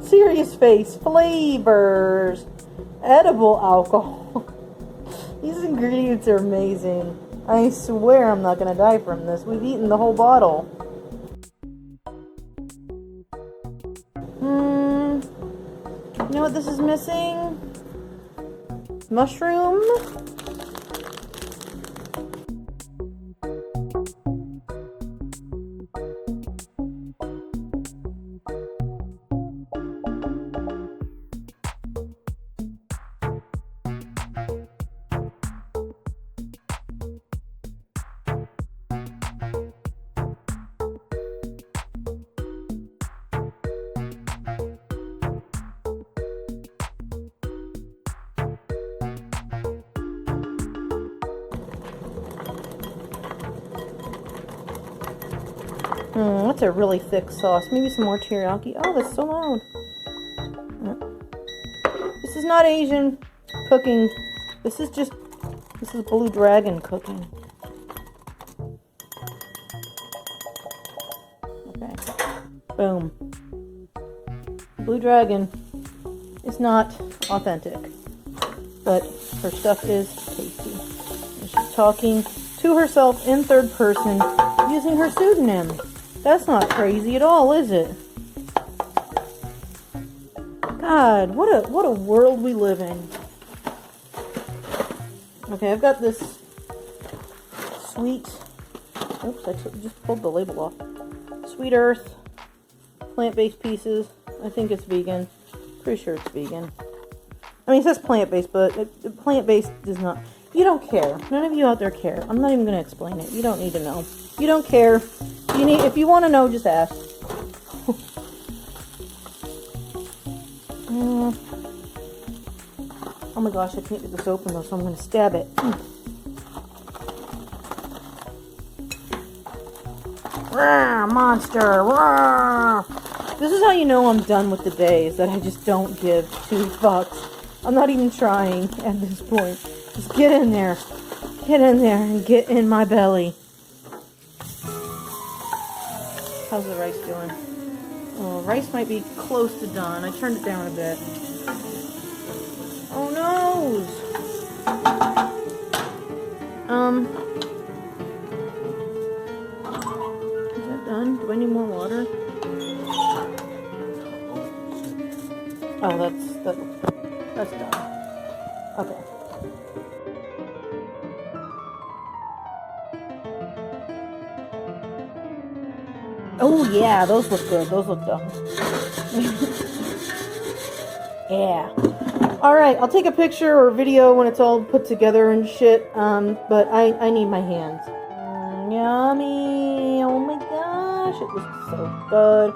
Serious face. Flavors. Edible alcohol. These ingredients are amazing. I swear I'm not gonna die from this. We've eaten the whole bottle. You know what this is missing? Mushroom? That's a really thick sauce. Maybe some more teriyaki. Oh, that's so loud. This is not Asian cooking. This is Blue Dragon cooking. Okay. Boom. Blue Dragon is not authentic, but her stuff is tasty. And she's talking to herself in third person using her pseudonym. That's not crazy at all, is it? God, what a world we live in. Okay, I've got this sweet... Oops, I just pulled the label off. Sweet Earth, plant-based pieces. I think it's vegan. Pretty sure it's vegan. I mean, it says plant-based, but plant-based does not... You don't care. None of you out there care. I'm not even going to explain it. You don't need to know. You don't care. If you want to know, just ask. Oh my gosh, I can't get this open though, so I'm going to stab it. Rawr, monster! Rawr. This is how you know I'm done with the day, is that I just don't give 2 fucks. I'm not even trying at this point. Just get in there. Get in there and get in my belly. How's the rice doing? Oh, rice might be close to done. I turned it down a bit. Oh no! Is that done? Do I need more water? Oh, that's done. Okay. Oh yeah, those look good. Those look done. Yeah. Alright, I'll take a picture or video when it's all put together and shit, but I need my hands. Yummy! Oh my gosh, it looks so good.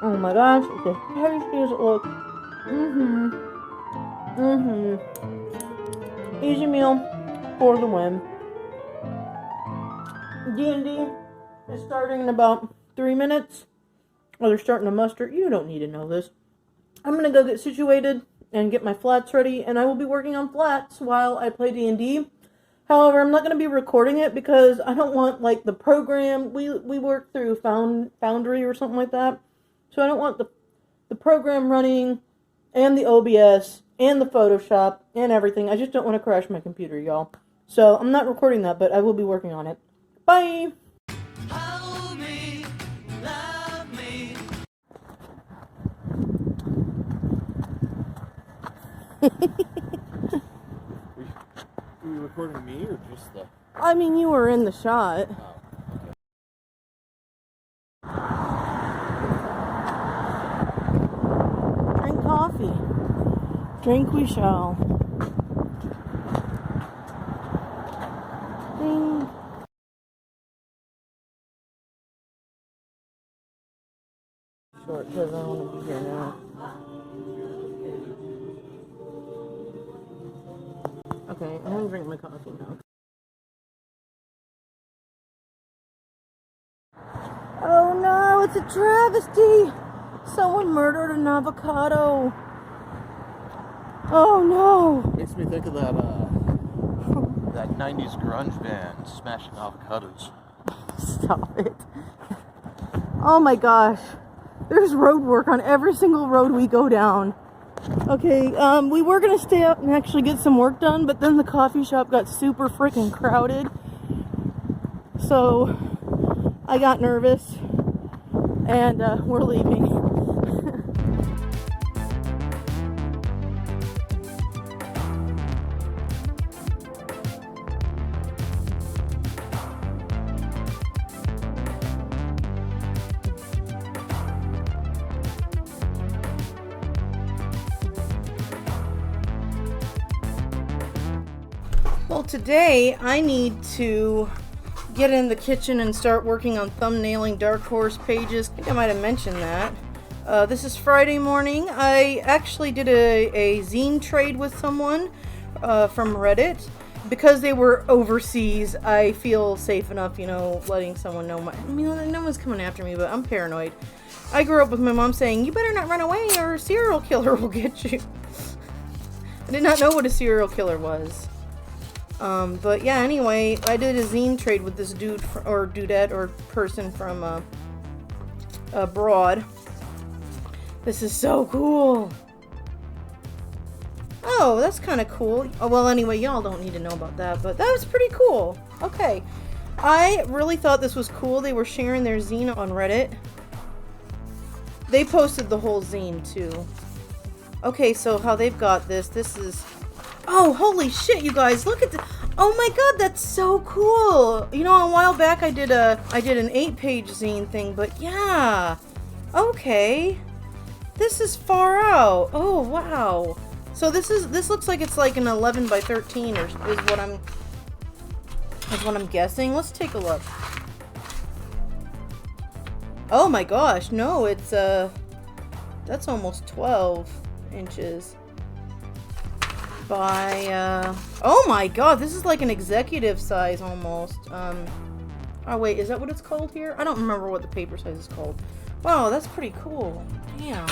Oh my gosh, it's as tasty as it looks. Easy meal for the win. D&D is starting in about 3 minutes. Oh, they're starting to muster. You don't need to know this. I'm going to go get situated and get my flats ready, and I will be working on flats while I play D&D. However, I'm not going to be recording it because I don't want, like, the program. We work through Foundry or something like that. So I don't want the program running and the OBS and the Photoshop and everything. I just don't want to crash my computer, y'all. So I'm not recording that, but I will be working on it. Bye! Hold me, love me. Were you recording me or just the... I mean, you were in the shot. Drink coffee. Drink we shall. short because I don't want to be here now. Okay, I'm gonna drink my coffee now. Oh no, it's a travesty! Someone murdered an avocado. Oh no! Makes me think of that that 90s grunge band, Smashing Avocados. Stop it. Oh my gosh. There's road work on every single road we go down. Okay, we were gonna stay up and actually get some work done, but then the coffee shop got super freaking crowded. So I got nervous and we're leaving. Well, today I need to get in the kitchen and start working on thumbnailing Dark Horse pages. I think I might have mentioned that. This is Friday morning. I actually did a zine trade with someone from Reddit. Because they were overseas, I feel safe enough, you know, letting someone know. No one's coming after me, but I'm paranoid. I grew up with my mom saying, "You better not run away or a serial killer will get you." I did not know what a serial killer was. But yeah, anyway, I did a zine trade with this dude, or dudette, or person from, abroad. This is so cool! Oh, that's kind of cool. Oh, well, anyway, y'all don't need to know about that, but that was pretty cool. Okay. I really thought this was cool. They were sharing their zine on Reddit. They posted the whole zine, too. Okay, so how they've got this is... Oh, holy shit, you guys, look at this. Oh my god, that's so cool. You know, a while back I did an 8-page zine thing, but yeah. Okay. This is far out. Oh, wow. So this looks like it's like an 11 by 13 is what I'm guessing. Let's take a look. Oh my gosh, no, it's that's almost 12 inches. By, oh my god, this is like an executive size almost. Oh wait, is that what it's called here? I don't remember what the paper size is called. Wow, that's pretty cool. Damn.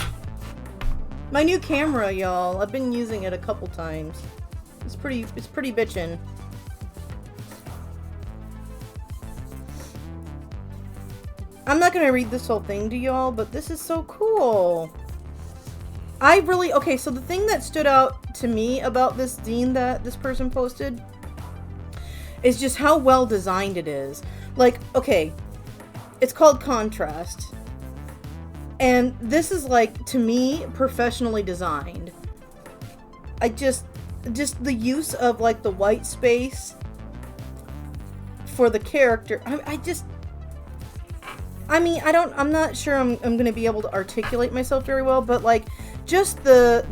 My new camera, y'all. I've been using it a couple times. It's pretty bitchin'. I'm not gonna read this whole thing to y'all, but this is so cool. Okay, so the thing that stood out to me about this zine that this person posted is just how well designed it is. Like, okay, it's called Contrast. And this is, like, to me, professionally designed. Just the use of, like, the white space for the character. I'm not sure I'm gonna be able to articulate myself very well, but, like, just the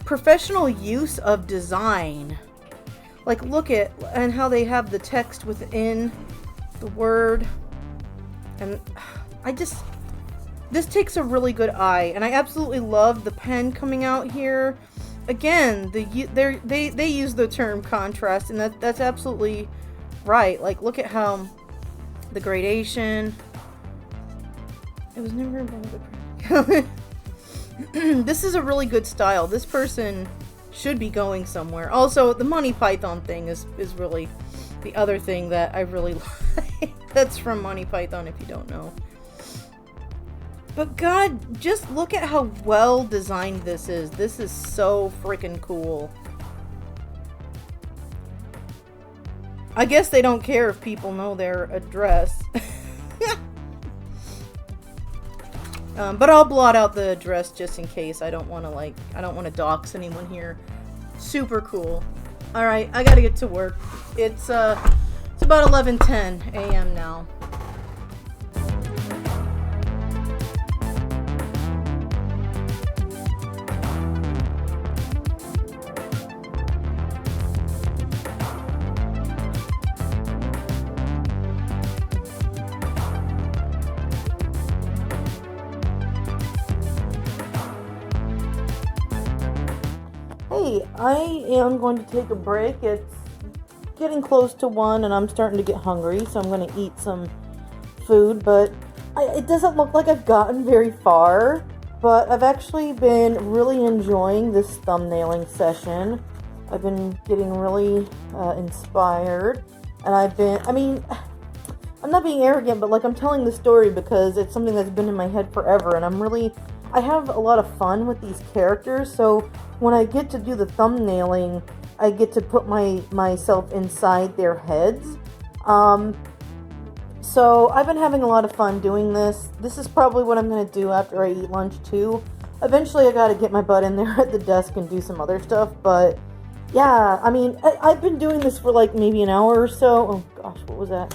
professional use of design. Like, look at and how they have the text within the word, and this takes a really good eye, and I absolutely love the pen coming out here. Again, they use the term contrast, and that's absolutely right. Like, look at how the gradation. It was never about the. This is a really good style. This person should be going somewhere. Also, the Monty Python thing is really the other thing that I really like. That's from Monty Python, if you don't know. But god, just look at how well designed this is. This is so freaking cool. I guess they don't care if people know their address. But I'll blot out the address just in case. I don't want to dox anyone here. Super cool. All right, I gotta get to work. It's about 11:10 a.m. now. Okay, I am going to take a break. It's getting close to 1 and I'm starting to get hungry, so I'm going to eat some food, but it doesn't look like I've gotten very far, but I've actually been really enjoying this thumbnailing session. I've been getting really inspired, and I'm not being arrogant, but like I'm telling the story because it's something that's been in my head forever, and I have a lot of fun with these characters, so when I get to do the thumbnailing, I get to put myself inside their heads. So I've been having a lot of fun doing this. This is probably what I'm going to do after I eat lunch too. Eventually I got to get my butt in there at the desk and do some other stuff, but yeah, I mean, I've been doing this for like maybe an hour or so. Oh gosh, what was that?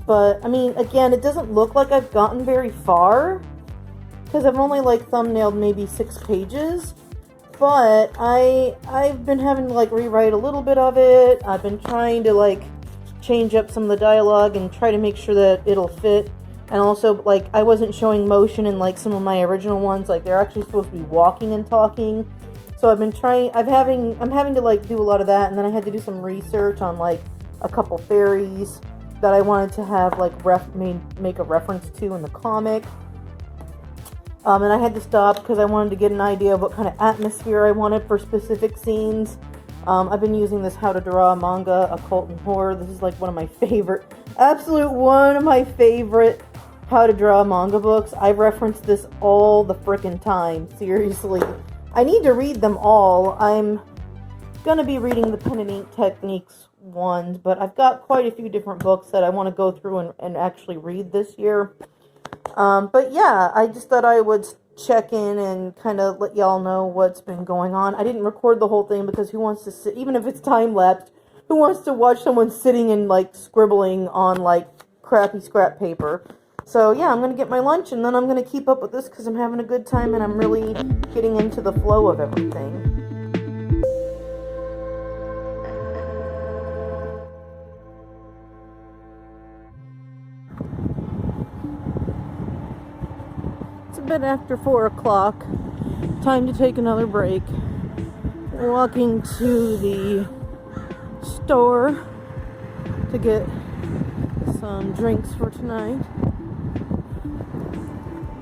But I mean, again, it doesn't look like I've gotten very far because I've only like thumbnailed maybe 6 pages. But I've been having to like rewrite a little bit of it. I've been trying to like change up some of the dialogue and try to make sure that it'll fit. And also, like, I wasn't showing motion in like some of my original ones. Like, they're actually supposed to be walking and talking. So I'm having to like do a lot of that, and then I had to do some research on like a couple fairies that I wanted to have like make a reference to in the comic. And I had to stop because I wanted to get an idea of what kind of atmosphere I wanted for specific scenes. I've been using this How to Draw a Manga, Occult and Horror. This is like one of my favorite How to Draw a Manga books. I reference this all the frickin' time. Seriously. I need to read them all. I'm gonna be reading the pen and ink techniques ones, but I've got quite a few different books that I want to go through and actually read this year. But yeah, I just thought I would check in and kind of let y'all know what's been going on. I didn't record the whole thing because who wants to sit, even if it's time-lapsed, who wants to watch someone sitting and like scribbling on like crappy scrap paper? So yeah, I'm going to get my lunch and then I'm going to keep up with this because I'm having a good time and I'm really getting into the flow of everything. It's a bit after 4 o'clock. Time to take another break. We're walking to the store to get some drinks for tonight.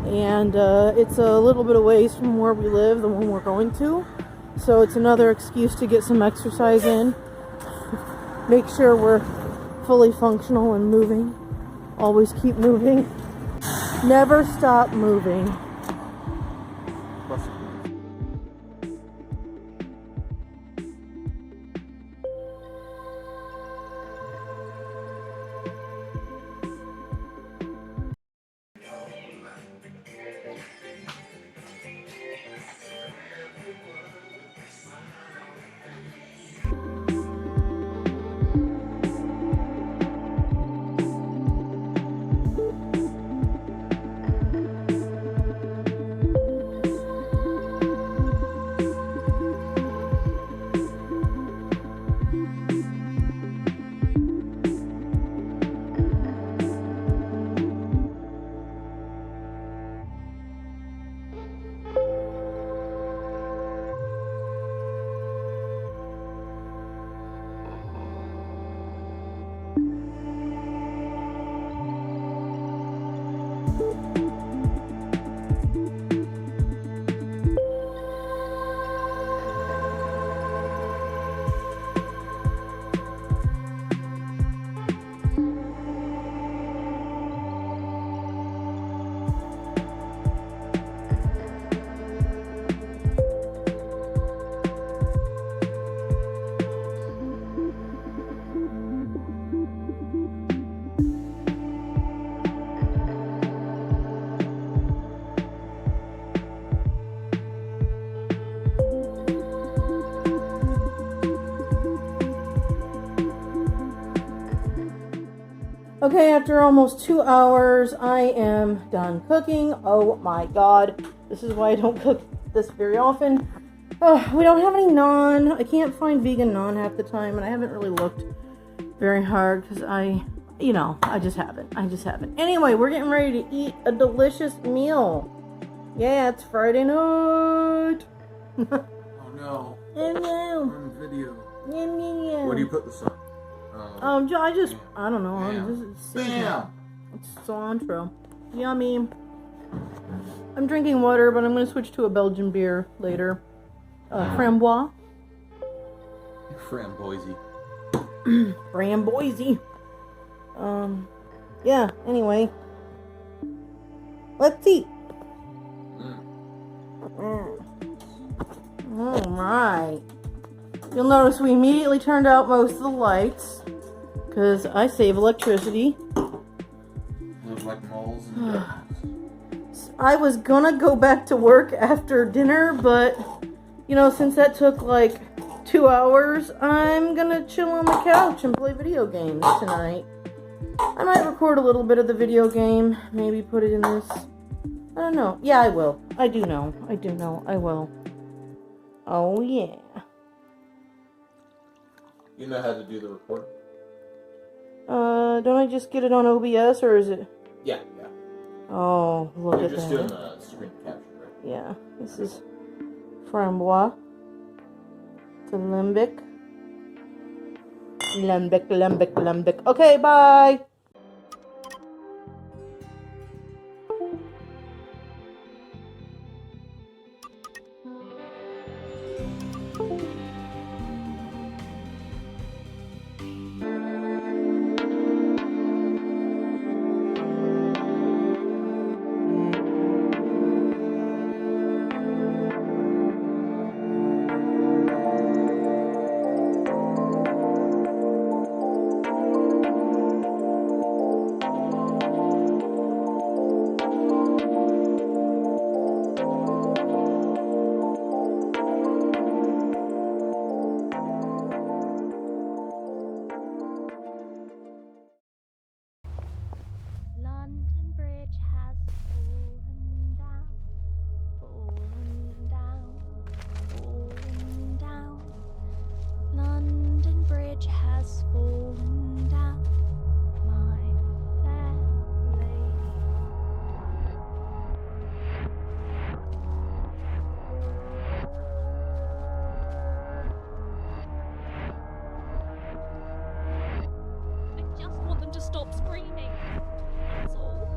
And it's a little bit of ways from where we live, the one we're going to. So it's another excuse to get some exercise in. Make sure we're fully functional and moving. Always keep moving. Never stop moving. Okay, after almost 2 hours, I am done cooking. Oh my god. This is why I don't cook this very often. We don't have any naan. I can't find vegan naan half the time, and I haven't really looked very hard because I just haven't. Anyway, we're getting ready to eat a delicious meal. Yeah, it's Friday night. Oh no. Yum, yum. On video. Yum, yum, yum. What do you put this on? I don't know. Bam. It's Bam. It's cilantro. Yummy. I'm drinking water, but I'm going to switch to a Belgian beer later. Framboise. Framboise. Framboise. Yeah, anyway. Let's eat. Alright. You'll notice we immediately turned out most of the lights. Because I save electricity. Look like moles and ducks. I was gonna go back to work after dinner, but, since that took like 2 hours, I'm gonna chill on the couch and play video games tonight. I might record a little bit of the video game, maybe put it in this. I don't know. Yeah, I will. I do know. I will. Oh, yeah. You know how to do the recording? Don't I just get it on OBS, or is it? Yeah. Oh, look You're at just that. doing the screen capture, right? Yeah, this is Framboise. To Limbic. Okay, bye! London Bridge has fallen down, fallen down, fallen down. London Bridge has fallen down, my fair lady. I just want them to stop screaming. That's all.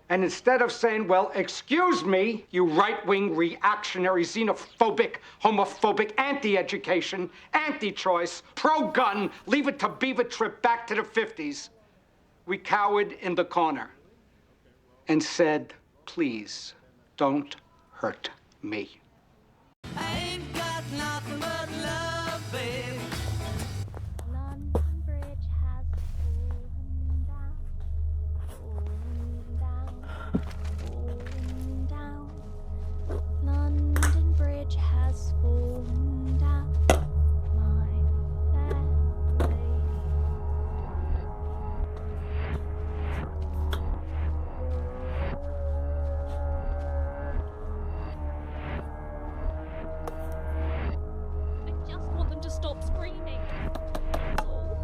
And instead of saying, well, excuse me, you right-wing, reactionary, xenophobic, homophobic, anti-education, anti-choice, pro-gun, leave it to beaver trip back to the 50s, we cowered in the corner and said, please, don't hurt me. I ain't got nothing but love, babe. London Bridge has fallen down, fallen down, fallen down. London Bridge has fallen down, my fair lady. I just want them to stop screaming. That's all.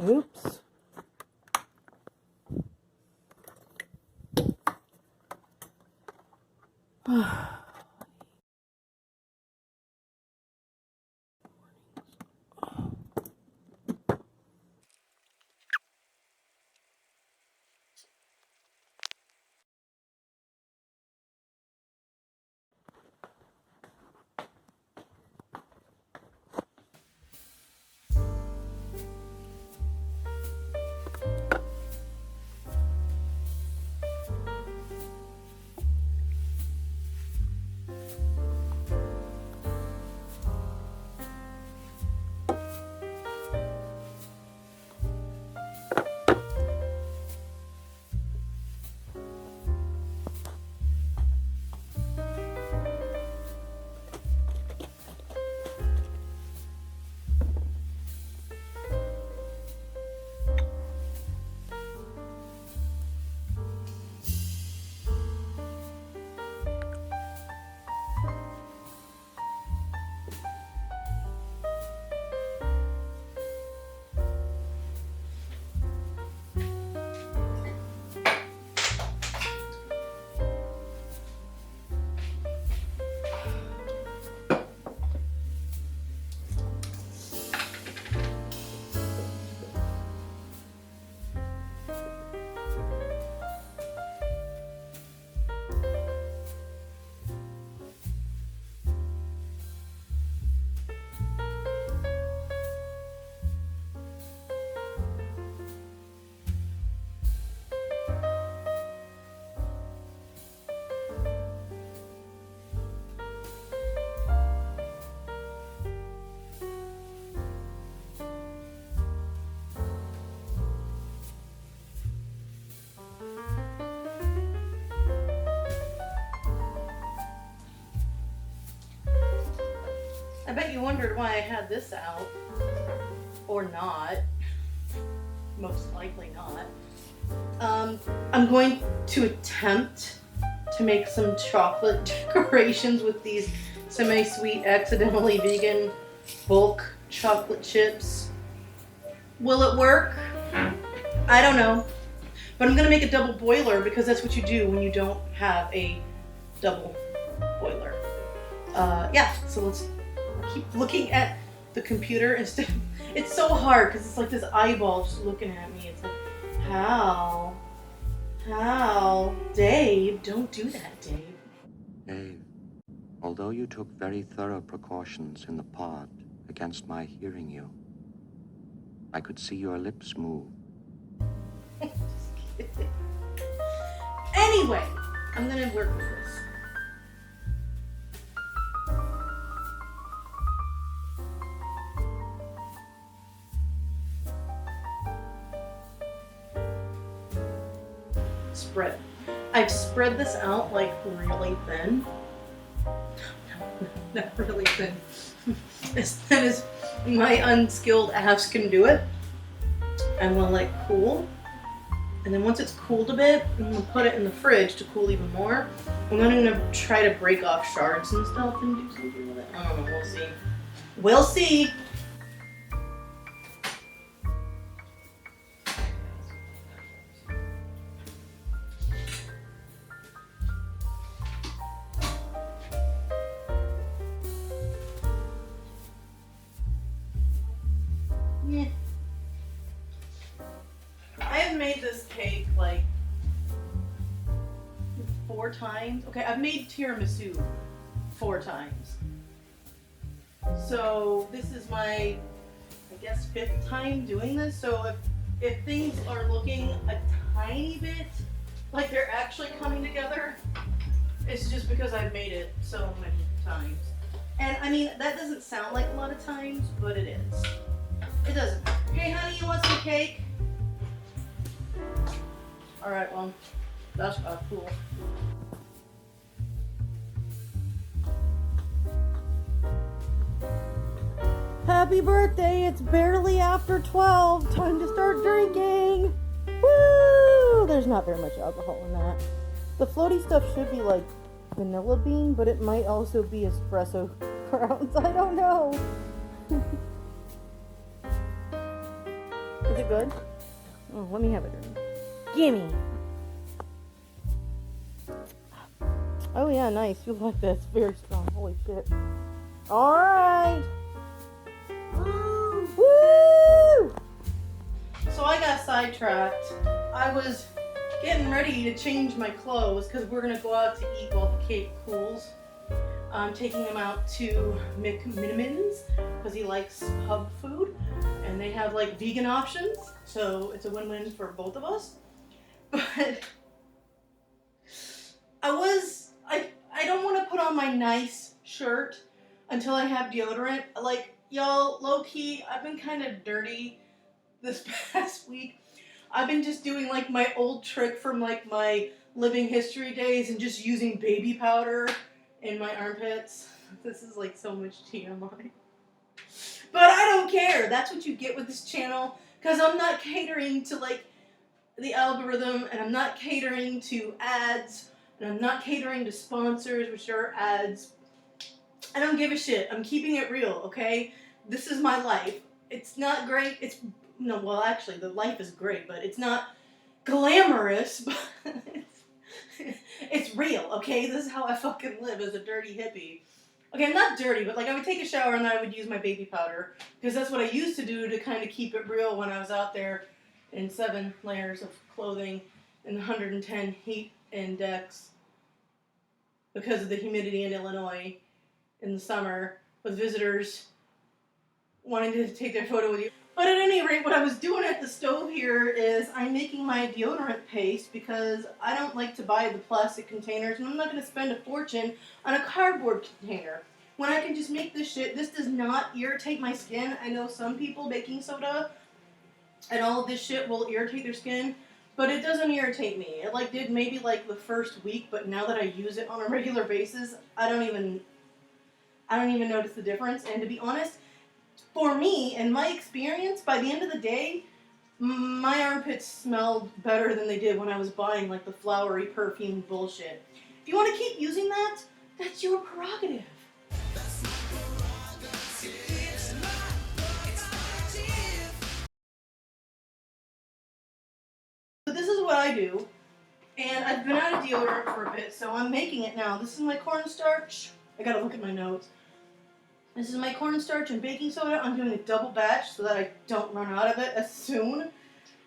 Oops. I bet you wondered why I had this out. Or not. Most likely not. I'm going to attempt to make some chocolate decorations with these semi-sweet, accidentally vegan bulk chocolate chips. Will it work? I don't know. But I'm gonna make a double boiler because that's what you do when you don't have a double boiler. Yeah, so let's keep looking at the computer instead. It's so hard because it's like this eyeball just looking at me. It's like, how? Dave, don't do that, Dave. Dave, although you took very thorough precautions in the pod against my hearing you, I could see your lips move. Anyway, I'm gonna work with this. Spread. I've spread this out like really thin. Not really thin. As thin as my unskilled ass can do it. I'm gonna let it cool. And then once it's cooled a bit, I'm gonna put it in the fridge to cool even more. And then I'm gonna try to break off shards and stuff and do something with it. I don't know, we'll see. We'll see. Yeah. I have made this cake like 4 times. Okay, I've made tiramisu 4 times. So this is my, I guess, 5th time doing this. So if things are looking a tiny bit like they're actually coming together, it's just because I've made it so many times. And I mean, that doesn't sound like a lot of times, but it is. It doesn't matter. Hey honey, you want some cake? Alright, well, that's cool. Happy birthday! It's barely after 12. Time to start drinking! Woo! There's not very much alcohol in that. The floaty stuff should be like vanilla bean, but it might also be espresso grounds. I don't know. Is it good? Oh, let me have a drink. Gimme! Oh yeah, nice. You like that. It's very strong. Holy shit. Alright! Woo! So I got sidetracked. I was getting ready to change my clothes because we're going to go out to eat while the cake cools. I'm taking him out to Mcdonald's because he likes pub food. And they have like vegan options, so it's a win-win for both of us. But I don't want to put on my nice shirt until I have deodorant. Like, y'all, low-key, I've been kind of dirty this past week. I've been just doing like my old trick from like my living history days and just using baby powder in my armpits. This is like so much TMI. But I don't care. That's what you get with this channel. Because I'm not catering to like the algorithm, and I'm not catering to ads, and I'm not catering to sponsors, which are ads. I don't give a shit. I'm keeping it real, okay? This is my life. It's not great. Well, actually, the life is great, but it's not glamorous, but it's real, okay? This is how I fucking live as a dirty hippie. Okay, I'm not dirty, but like I would take a shower and then I would use my baby powder because that's what I used to do to kind of keep it real when I was out there in 7 layers of clothing and 110 heat index because of the humidity in Illinois in the summer with visitors wanting to take their photo with you. But at any rate, what I was doing at the stove here is I'm making my deodorant paste because I don't like to buy the plastic containers and I'm not going to spend a fortune on a cardboard container when I can just make this shit. This does not irritate my skin. I know some people, baking soda and all of this shit will irritate their skin, but it doesn't irritate me. It like did maybe like the first week, but now that I use it on a regular basis, I I don't even notice the difference. And to be honest, for me, in my experience, by the end of the day, my armpits smelled better than they did when I was buying like the flowery perfume bullshit. If you want to keep using that, that's your prerogative. So this is what I do, and I've been out of deodorant for a bit, so I'm making it now. This is my cornstarch. I gotta look at my notes. This is my cornstarch and baking soda. I'm doing a double batch so that I don't run out of it as soon.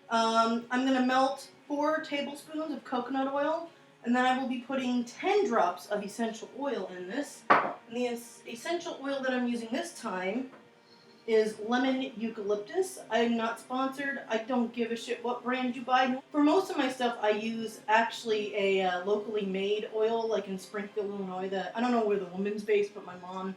I'm gonna melt 4 tablespoons of coconut oil, and then I will be putting 10 drops of essential oil in this. And the essential oil that I'm using this time is lemon eucalyptus. I'm not sponsored. I don't give a shit what brand you buy. For most of my stuff, I use actually a locally made oil, like in Springfield, Illinois. That I don't know where the woman's based, but my mom.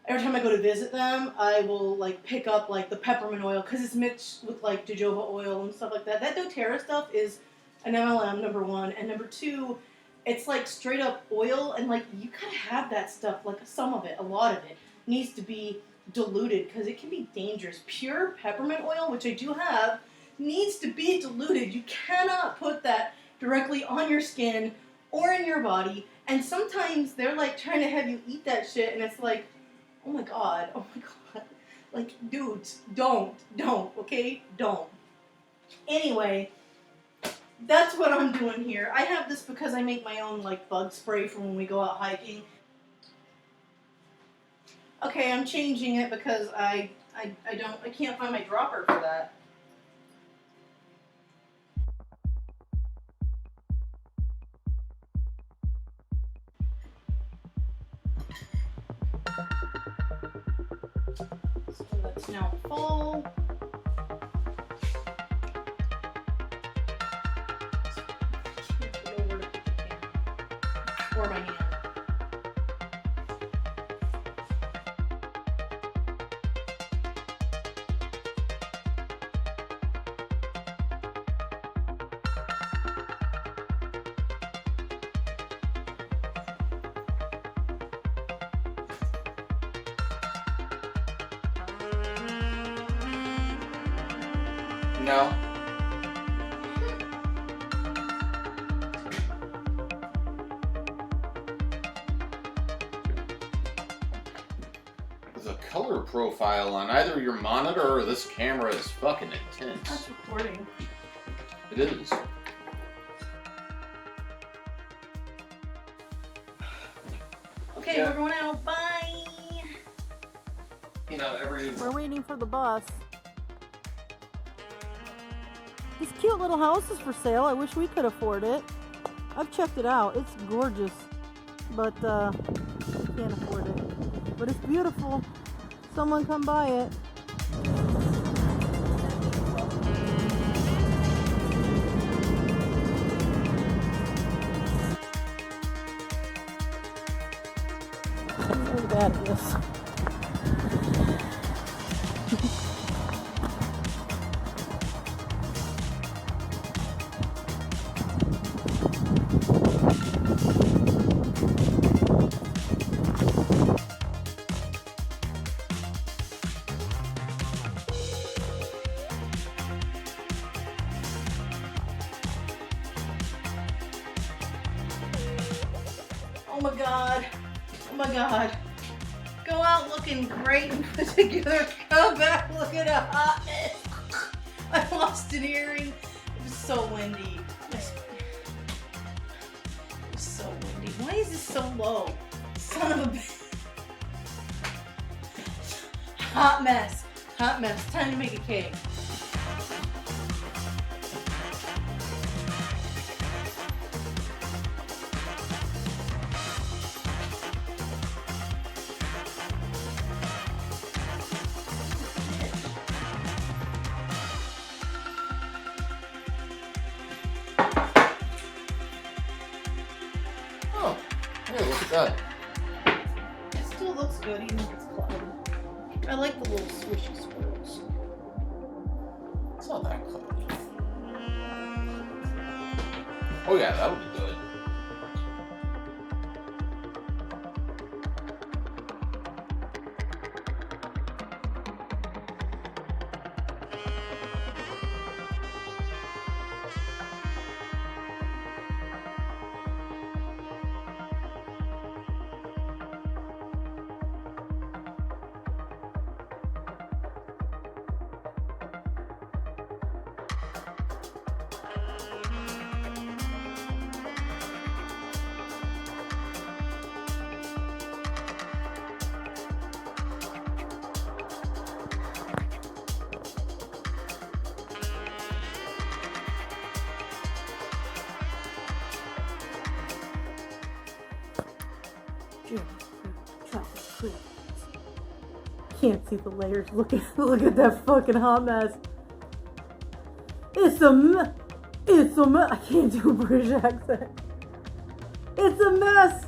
Every time I go to visit them, I will like pick up like the peppermint oil because it's mixed with like jojoba oil and stuff like that. That doTERRA stuff is an MLM, number 1, and number 2, it's like straight up oil, and like you gotta have that stuff. Like some of it, a lot of it needs to be diluted because it can be dangerous. Pure peppermint oil, which I do have, needs to be diluted. You cannot put that directly on your skin or in your body. And sometimes they're like trying to have you eat that shit, and it's like, oh my god, like, dudes, don't, okay, don't. Anyway, that's what I'm doing here. I have this because I make my own like bug spray for when we go out hiking. Okay, I'm changing it because I can't find my dropper for that. So that's now full. Or my hand. No. The color profile on either your monitor or this camera is fucking intense. That's recording. It is. Okay, Yeah. we're going out. Bye. You know, We're waiting for the bus. This cute little house is for sale. I wish we could afford it. I've checked it out. It's gorgeous, but we can't afford it. But it's beautiful. Someone come buy it. Look at this. Oh my god. Oh my god. Go out looking great and put together. Come back looking a hot mess. I lost an earring. It was so windy. It was so windy. Why is this so low? Son of a bitch. Hot mess. Hot mess. Time to make a cake. Oh, hey, look at that. It still looks good even if it's cloudy. I like the little swishy swirls. It's not that cloudy. Oh yeah, that would be good. Can't see the layers. Look at that fucking hot mess. It's a mess. I can't do a British accent. It's a mess.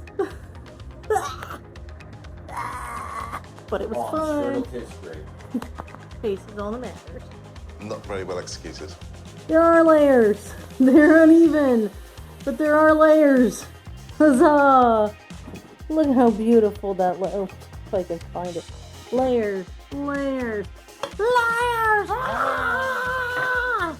But it was fun. I'm sure it'll taste great. Taste is all that matters. Not very well executed. There are layers. They're uneven, but there are layers. Huzzah! Look how beautiful that if I can find it. Layers, layers, layers! Ah!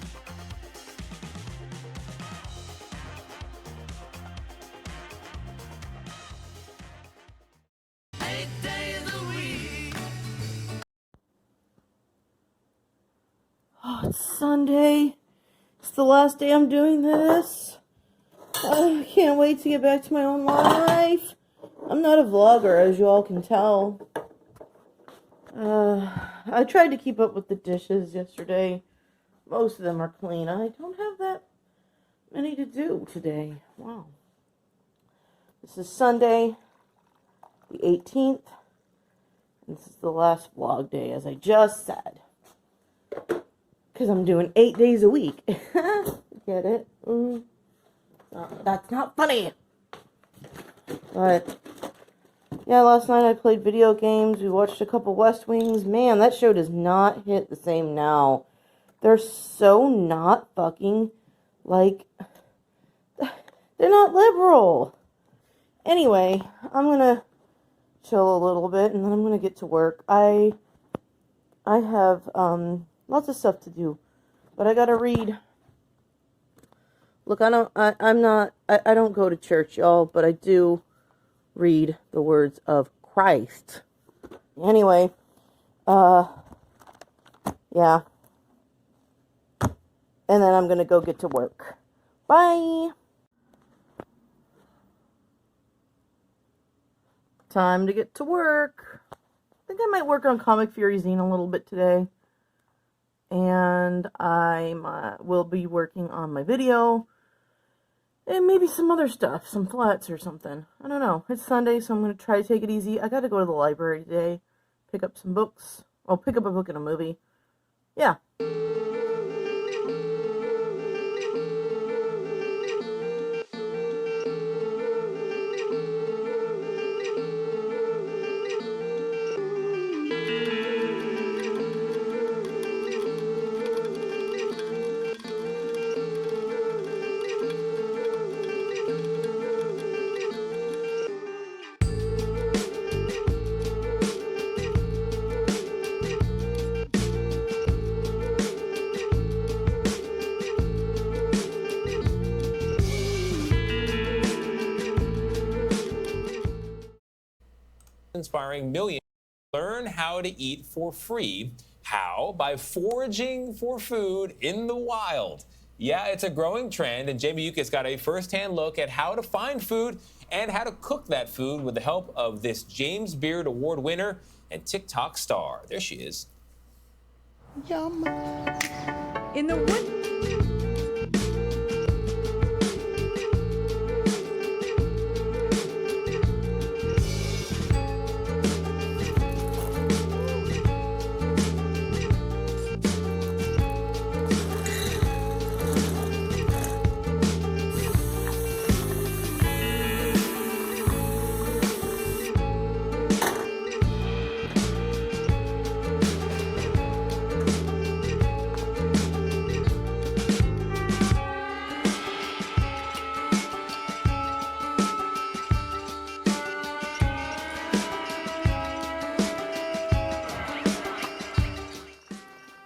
Oh, it's Sunday. It's the last day I'm doing this. I can't wait to get back to my own life. I'm not a vlogger, as you all can tell. I tried to keep up with the dishes yesterday. Most of them are clean. I don't have that many to do today. Wow. This is Sunday, the 18th. And this is the last vlog day, as I just said. Because I'm doing 8 days a week. Get it? That's not funny. But yeah, last night I played video games. We watched a couple West Wings. Man, that show does not hit the same now. They're so not fucking, like, they're not liberal. Anyway, I'm gonna chill a little bit and then I'm gonna get to work. I have lots of stuff to do, but I gotta read. Look, I don't go to church, y'all, but I do read the words of Christ. Anyway, yeah. And then I'm gonna go get to work. Bye! Time to get to work. I think I might work on Comic Fury Zine a little bit today. And I will be working on my video. And maybe some other stuff. Some flats or something. I don't know. It's Sunday, so I'm going to try to take it easy. I got to go to the library today. Pick up some books. I'll pick up a book and a movie. Yeah. Inspiring millions learn how to eat for free. How? By foraging for food in the wild. Yeah, it's a growing trend, and Jamie Yuka's got a first-hand look at how to find food and how to cook that food with the help of this James Beard Award winner and TikTok star. There she is. Yum. In the wood.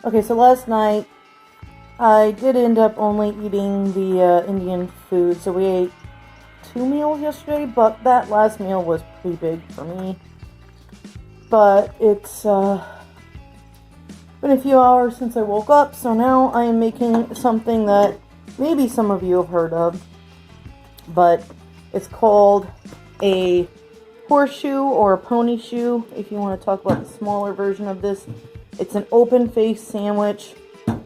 Okay, so last night I did end up only eating the Indian food. So we ate 2 meals yesterday, but that last meal was pretty big for me. But it's been a few hours since I woke up, so now I am making something that maybe some of you have heard of. But it's called a horseshoe or a pony shoe, if you want to talk about the smaller version of this. It's an open-faced sandwich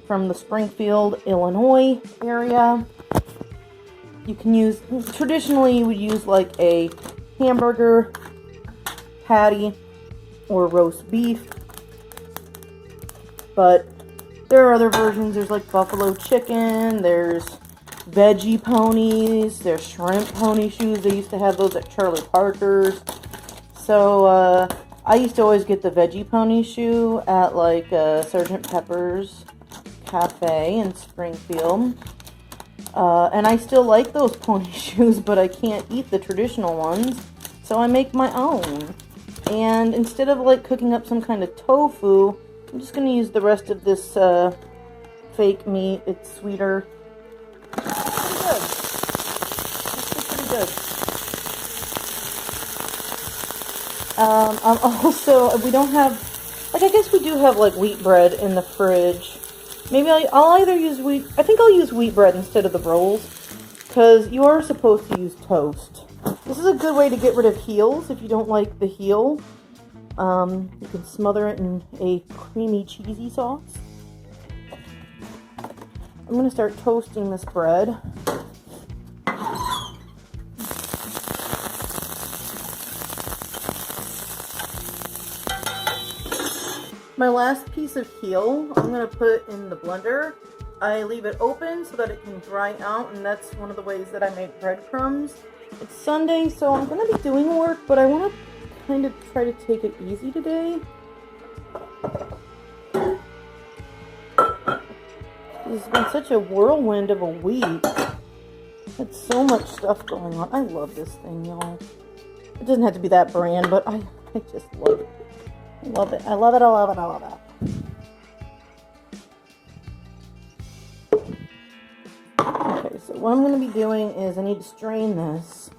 from the Springfield, Illinois area. You can use, traditionally you would use like a hamburger patty or roast beef. But there are other versions. There's like buffalo chicken, there's veggie ponies, there's shrimp pony shoes. They used to have those at Charlie Parker's. So I used to always get the veggie pony shoe at like Sgt. Pepper's Cafe in Springfield. And I still like those pony shoes, but I can't eat the traditional ones, so I make my own. And instead of like cooking up some kind of tofu, I'm just going to use the rest of this fake meat. It's sweeter. It's pretty good. It's pretty good. I'm also, we don't have, like, I guess we do have like wheat bread in the fridge. Maybe I'll either use wheat, I think I'll use wheat bread instead of the rolls, because you are supposed to use toast. This is a good way to get rid of heels if you don't like the heel. You can smother it in a creamy cheesy sauce. I'm going to start toasting this bread. My last piece of heel, I'm going to put in the blender. I leave it open so that it can dry out, and that's one of the ways that I make breadcrumbs. It's Sunday, so I'm going to be doing work, but I want to kind of try to take it easy today. It's been such a whirlwind of a week. Had so much stuff going on. I love this thing, y'all. It doesn't have to be that brand, but I just love it. I love it. I love it. I love it. I love it. Okay, so what I'm going to be doing is I need to strain this.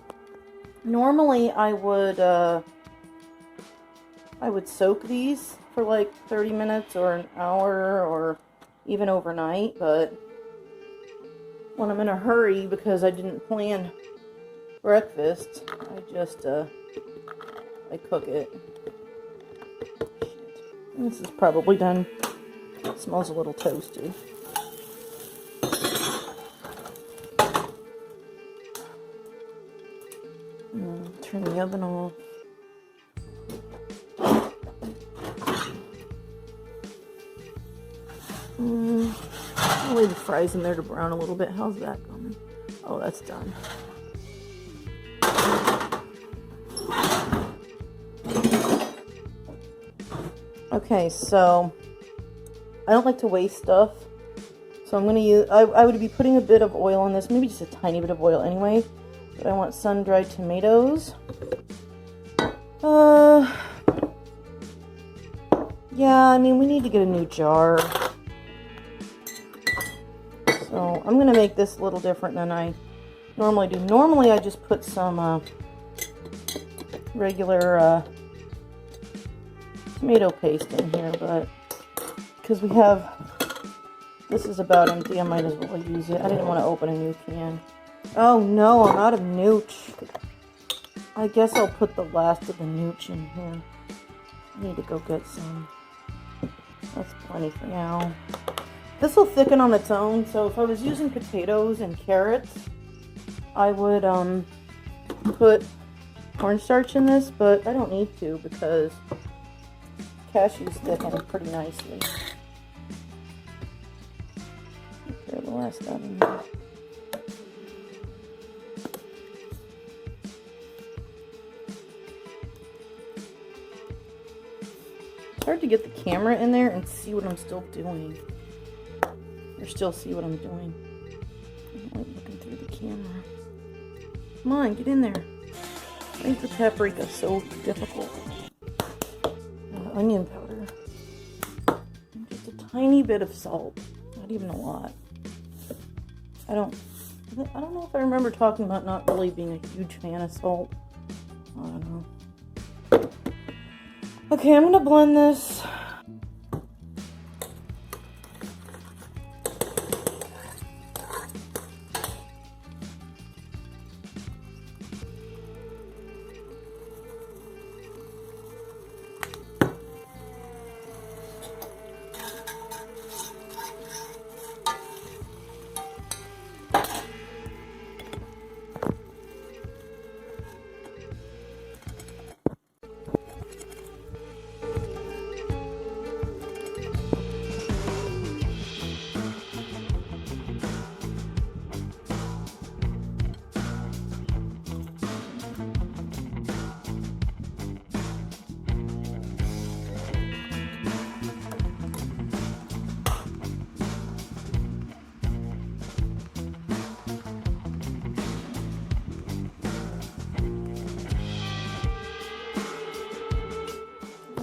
Normally, I would soak these for like 30 minutes or an hour or even overnight, but when I'm in a hurry because I didn't plan breakfast, I cook it. This is probably done. It smells a little toasty. Turn the oven off. I'll leave the fries in there to brown a little bit. How's that going? Oh, that's done. Okay, so I don't like to waste stuff, so I'm going to use, I would be putting a bit of oil in this, maybe just a tiny bit of oil anyway, but I want sun-dried tomatoes. Yeah, I mean, we need to get a new jar, so I'm going to make this a little different than I normally do. Normally, I just put some regular tomato paste in here, but because we have, this is about empty, I might as well use it. I didn't want to open a new can. Oh no, I'm out of nooch. I guess I'll put the last of the nooch in here. I need to go get some. That's plenty for now. This will thicken on its own, so if I was using potatoes and carrots, I would put cornstarch in this, but I don't need to because cashews thicken pretty nicely. Throw the last of in there. It's hard to get the camera in there and see what I'm still doing. Or still see what I'm doing. I don't like looking through the camera. Come on, get in there. Why is the paprika so difficult? Onion powder. And just a tiny bit of salt. Not even a lot. I don't know if I remember talking about not really being a huge fan of salt. I don't know. Okay, I'm gonna blend this.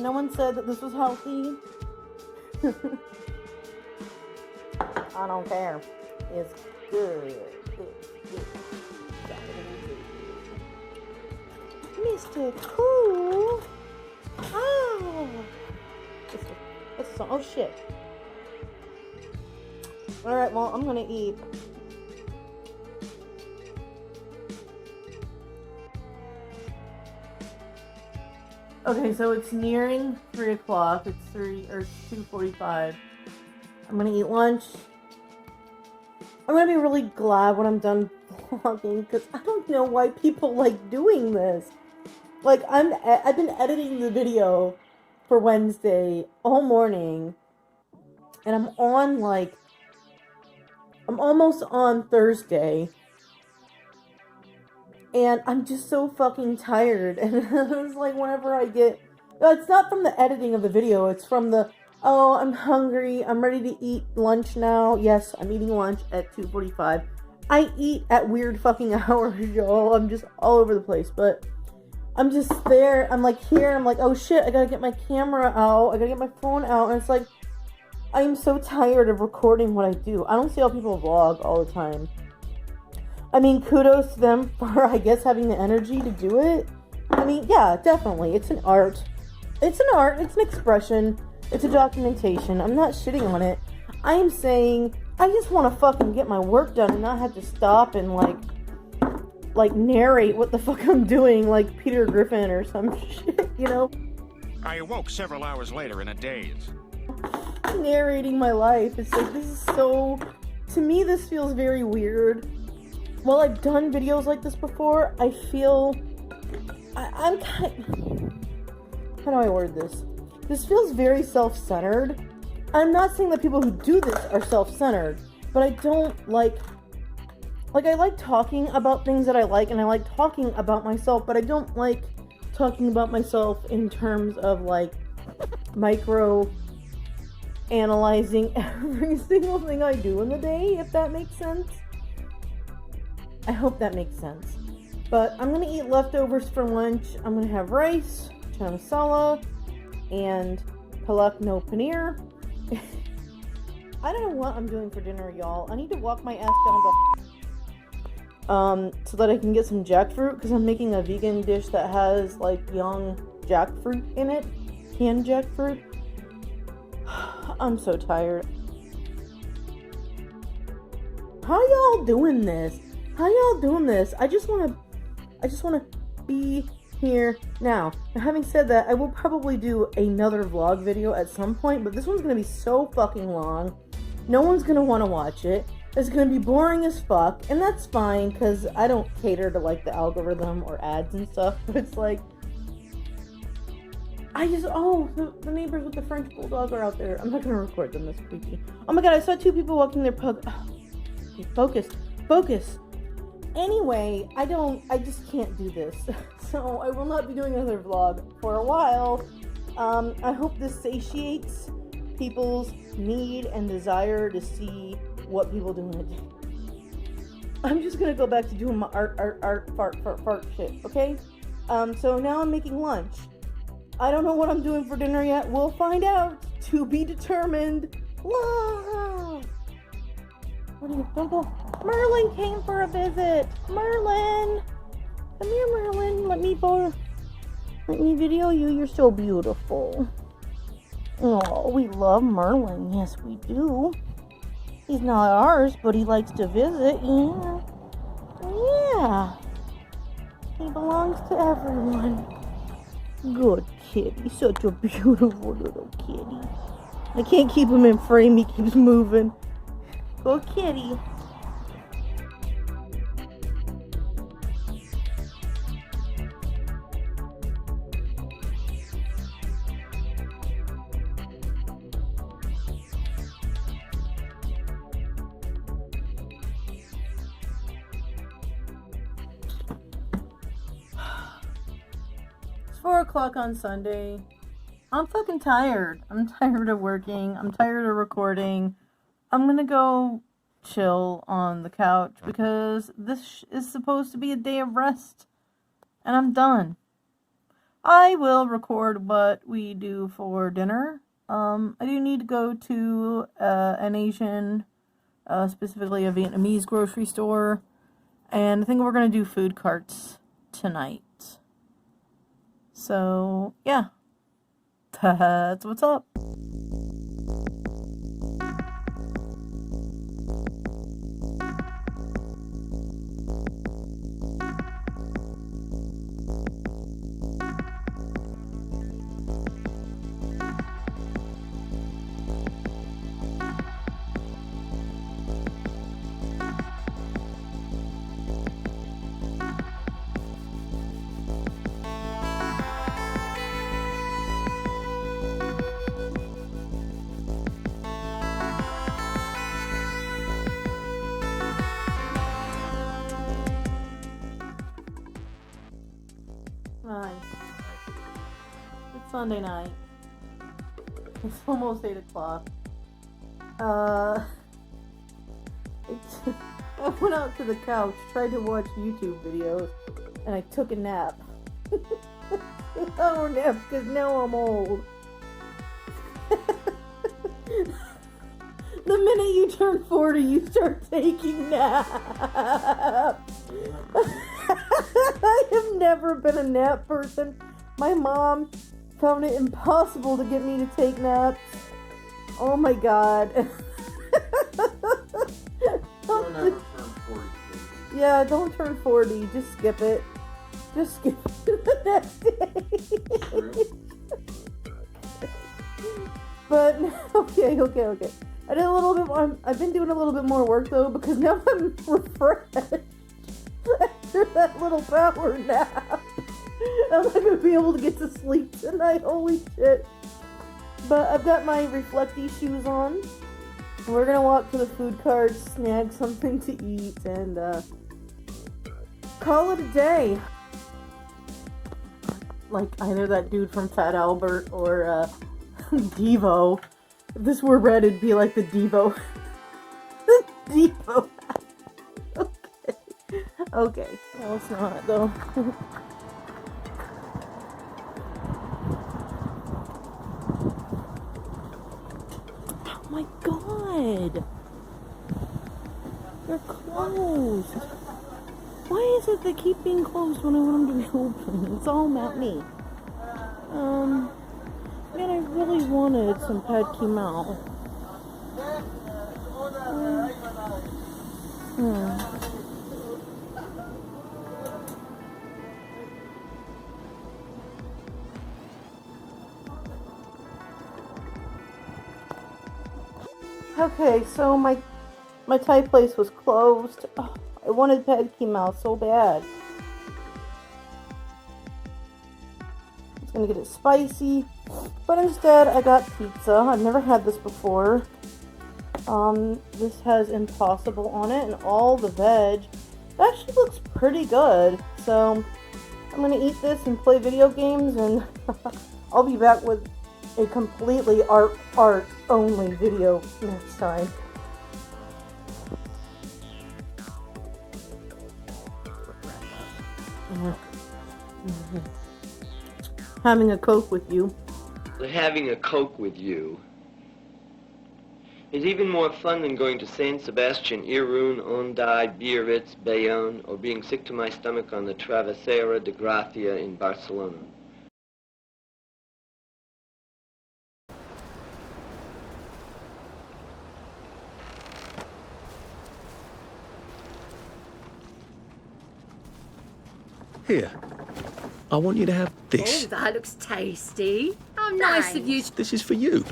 No one said that this was healthy. I don't care. It's good. It's good. Mr. Cool. Oh. What's the song? Oh shit. Alright, well, I'm gonna eat. Okay, so it's nearing 3 o'clock. It's 2:45. I'm gonna eat lunch. I'm gonna be really glad when I'm done vlogging, because I don't know why people like doing this. Like, I've been editing the video for Wednesday all morning, and I'm almost on Thursday, and I'm just so fucking tired. And it's like, whenever I get, it's not from the editing of the video, it's from the, oh, I'm hungry, I'm ready to eat lunch now. Yes, I'm eating lunch at 2:45. I eat at weird fucking hours, y'all. I'm just all over the place, but I'm just there. I'm like here. I'm like, oh shit, I gotta get my camera out. I gotta get my phone out. And it's like, I am so tired of recording what I do. I don't see how people vlog all the time. I mean, kudos to them for, I guess, having the energy to do it. I mean, yeah, definitely. It's an art. It's an art. It's an expression. It's a documentation. I'm not shitting on it. I am saying, I just want to fucking get my work done and not have to stop and, like narrate what the fuck I'm doing, like Peter Griffin or some shit, you know? I awoke several hours later in a daze. Narrating my life. It's like, this is so, to me, this feels very weird. While I've done videos like this before, I feel, I'm kind, how do I word this? This feels very self-centered. I'm not saying that people who do this are self-centered, but I don't like I like talking about things that I like, and I like talking about myself, but I don't like talking about myself in terms of, like, micro analyzing every single thing I do in the day, if that makes sense. I hope that makes sense. But I'm gonna eat leftovers for lunch. I'm gonna have rice, chana masala, and palak no paneer. I don't know what I'm doing for dinner, y'all. I need to walk my ass down to so that I can get some jackfruit, because I'm making a vegan dish that has, like, young jackfruit in it. Canned jackfruit. I'm so tired. How y'all doing this? How y'all doing this? I just wanna be here now. Now, having said that, I will probably do another vlog video at some point, but this one's gonna be so fucking long. No one's gonna want to watch it. It's gonna be boring as fuck, and that's fine, because I don't cater to, like, the algorithm or ads and stuff, but it's like, the neighbors with the French Bulldog are out there. I'm not gonna record them, that's creepy. Oh my god, I saw two people walking their pug. Okay, focus. Anyway, I just can't do this. So I will not be doing another vlog for a while. I hope this satiates people's need and desire to see what people do in a day. I'm just gonna go back to doing my art, fart shit, okay? So now I'm making lunch. I don't know what I'm doing for dinner yet. We'll find out. To be determined. Whoa! What are you, don't go. Merlin came for a visit. Merlin! Come here, Merlin. Let me video you. You're so beautiful. Oh, we love Merlin. Yes, we do. He's not ours, but he likes to visit. Yeah. Yeah. He belongs to everyone. Good kitty. Such a beautiful little kitty. I can't keep him in frame. He keeps moving. Good kitty. It's 4 o'clock on Sunday. I'm fucking tired. I'm tired of working. I'm tired of recording. I'm gonna go chill on the couch because this is supposed to be a day of rest. And I'm done. I will record what we do for dinner. I do need to go to an Asian, specifically a Vietnamese grocery store, and I think we're going to do food carts tonight. So, yeah, that's what's up. Hi. It's Sunday night. It's almost 8 o'clock. I went out to the couch, tried to watch YouTube videos, and I took a nap. Oh, nap, because now I'm old. The minute you turn 40, you start taking naps. I have never been a nap person. My mom found it impossible to get me to take naps. Oh my god. Don't ever turn 40, please. Yeah, don't turn 40. Just skip it. Just skip it the next day. True. But, okay. I did a little bit. I've been doing a little bit more work though because now I'm refreshed after that little power nap. I'm not gonna be able to get to sleep tonight. Holy shit! But I've got my reflecty shoes on. We're gonna walk to the food cart, snag something to eat, and call it a day. Like either that dude from Fat Albert or Devo. If this were red, it'd be like the Devo. The Devo. Okay. No, it's not, though. Oh my god! They're closed! Why is it they keep being closed when I want them to be open? It's all about me. Man, I really wanted some pad kimao. Okay, so my Thai place was closed. Oh, I wanted pad kimao so bad. I was gonna get it spicy, but instead I got pizza. I've never had this before. This has Impossible on it and all the veg. It actually looks pretty good. So I'm gonna eat this and play video games, and I'll be back with a completely art only video next time. Having a Coke with you. Having a Coke with you is even more fun than going to Saint Sebastian, Irun, Onday, Biarritz, Bayonne, or being sick to my stomach on the Travesera de Gracia in Barcelona. Here, I want you to have this. Oh, that looks tasty. How nice of you. This is for you.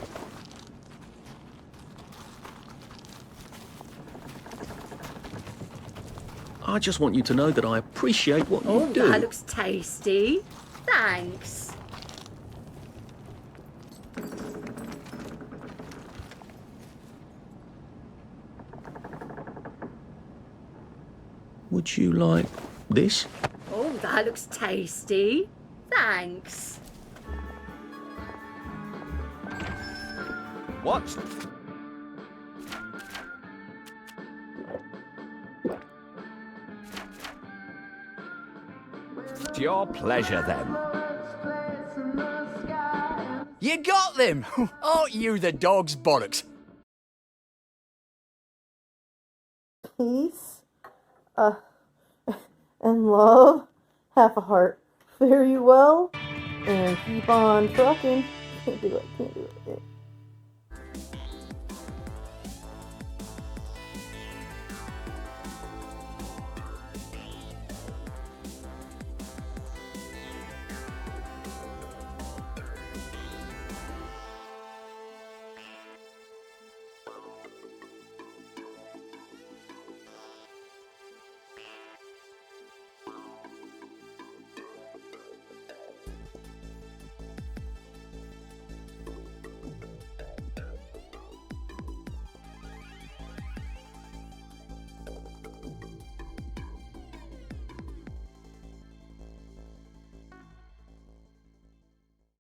I just want you to know that I appreciate what you do. Oh, that looks tasty. Thanks. Would you like this? Oh, that looks tasty. Thanks. What? It's your pleasure, then. You got them! Aren't you the dog's bollocks? Peace, and love. Half a heart. Fare you well, and keep on trucking. Can't do it, can't do it.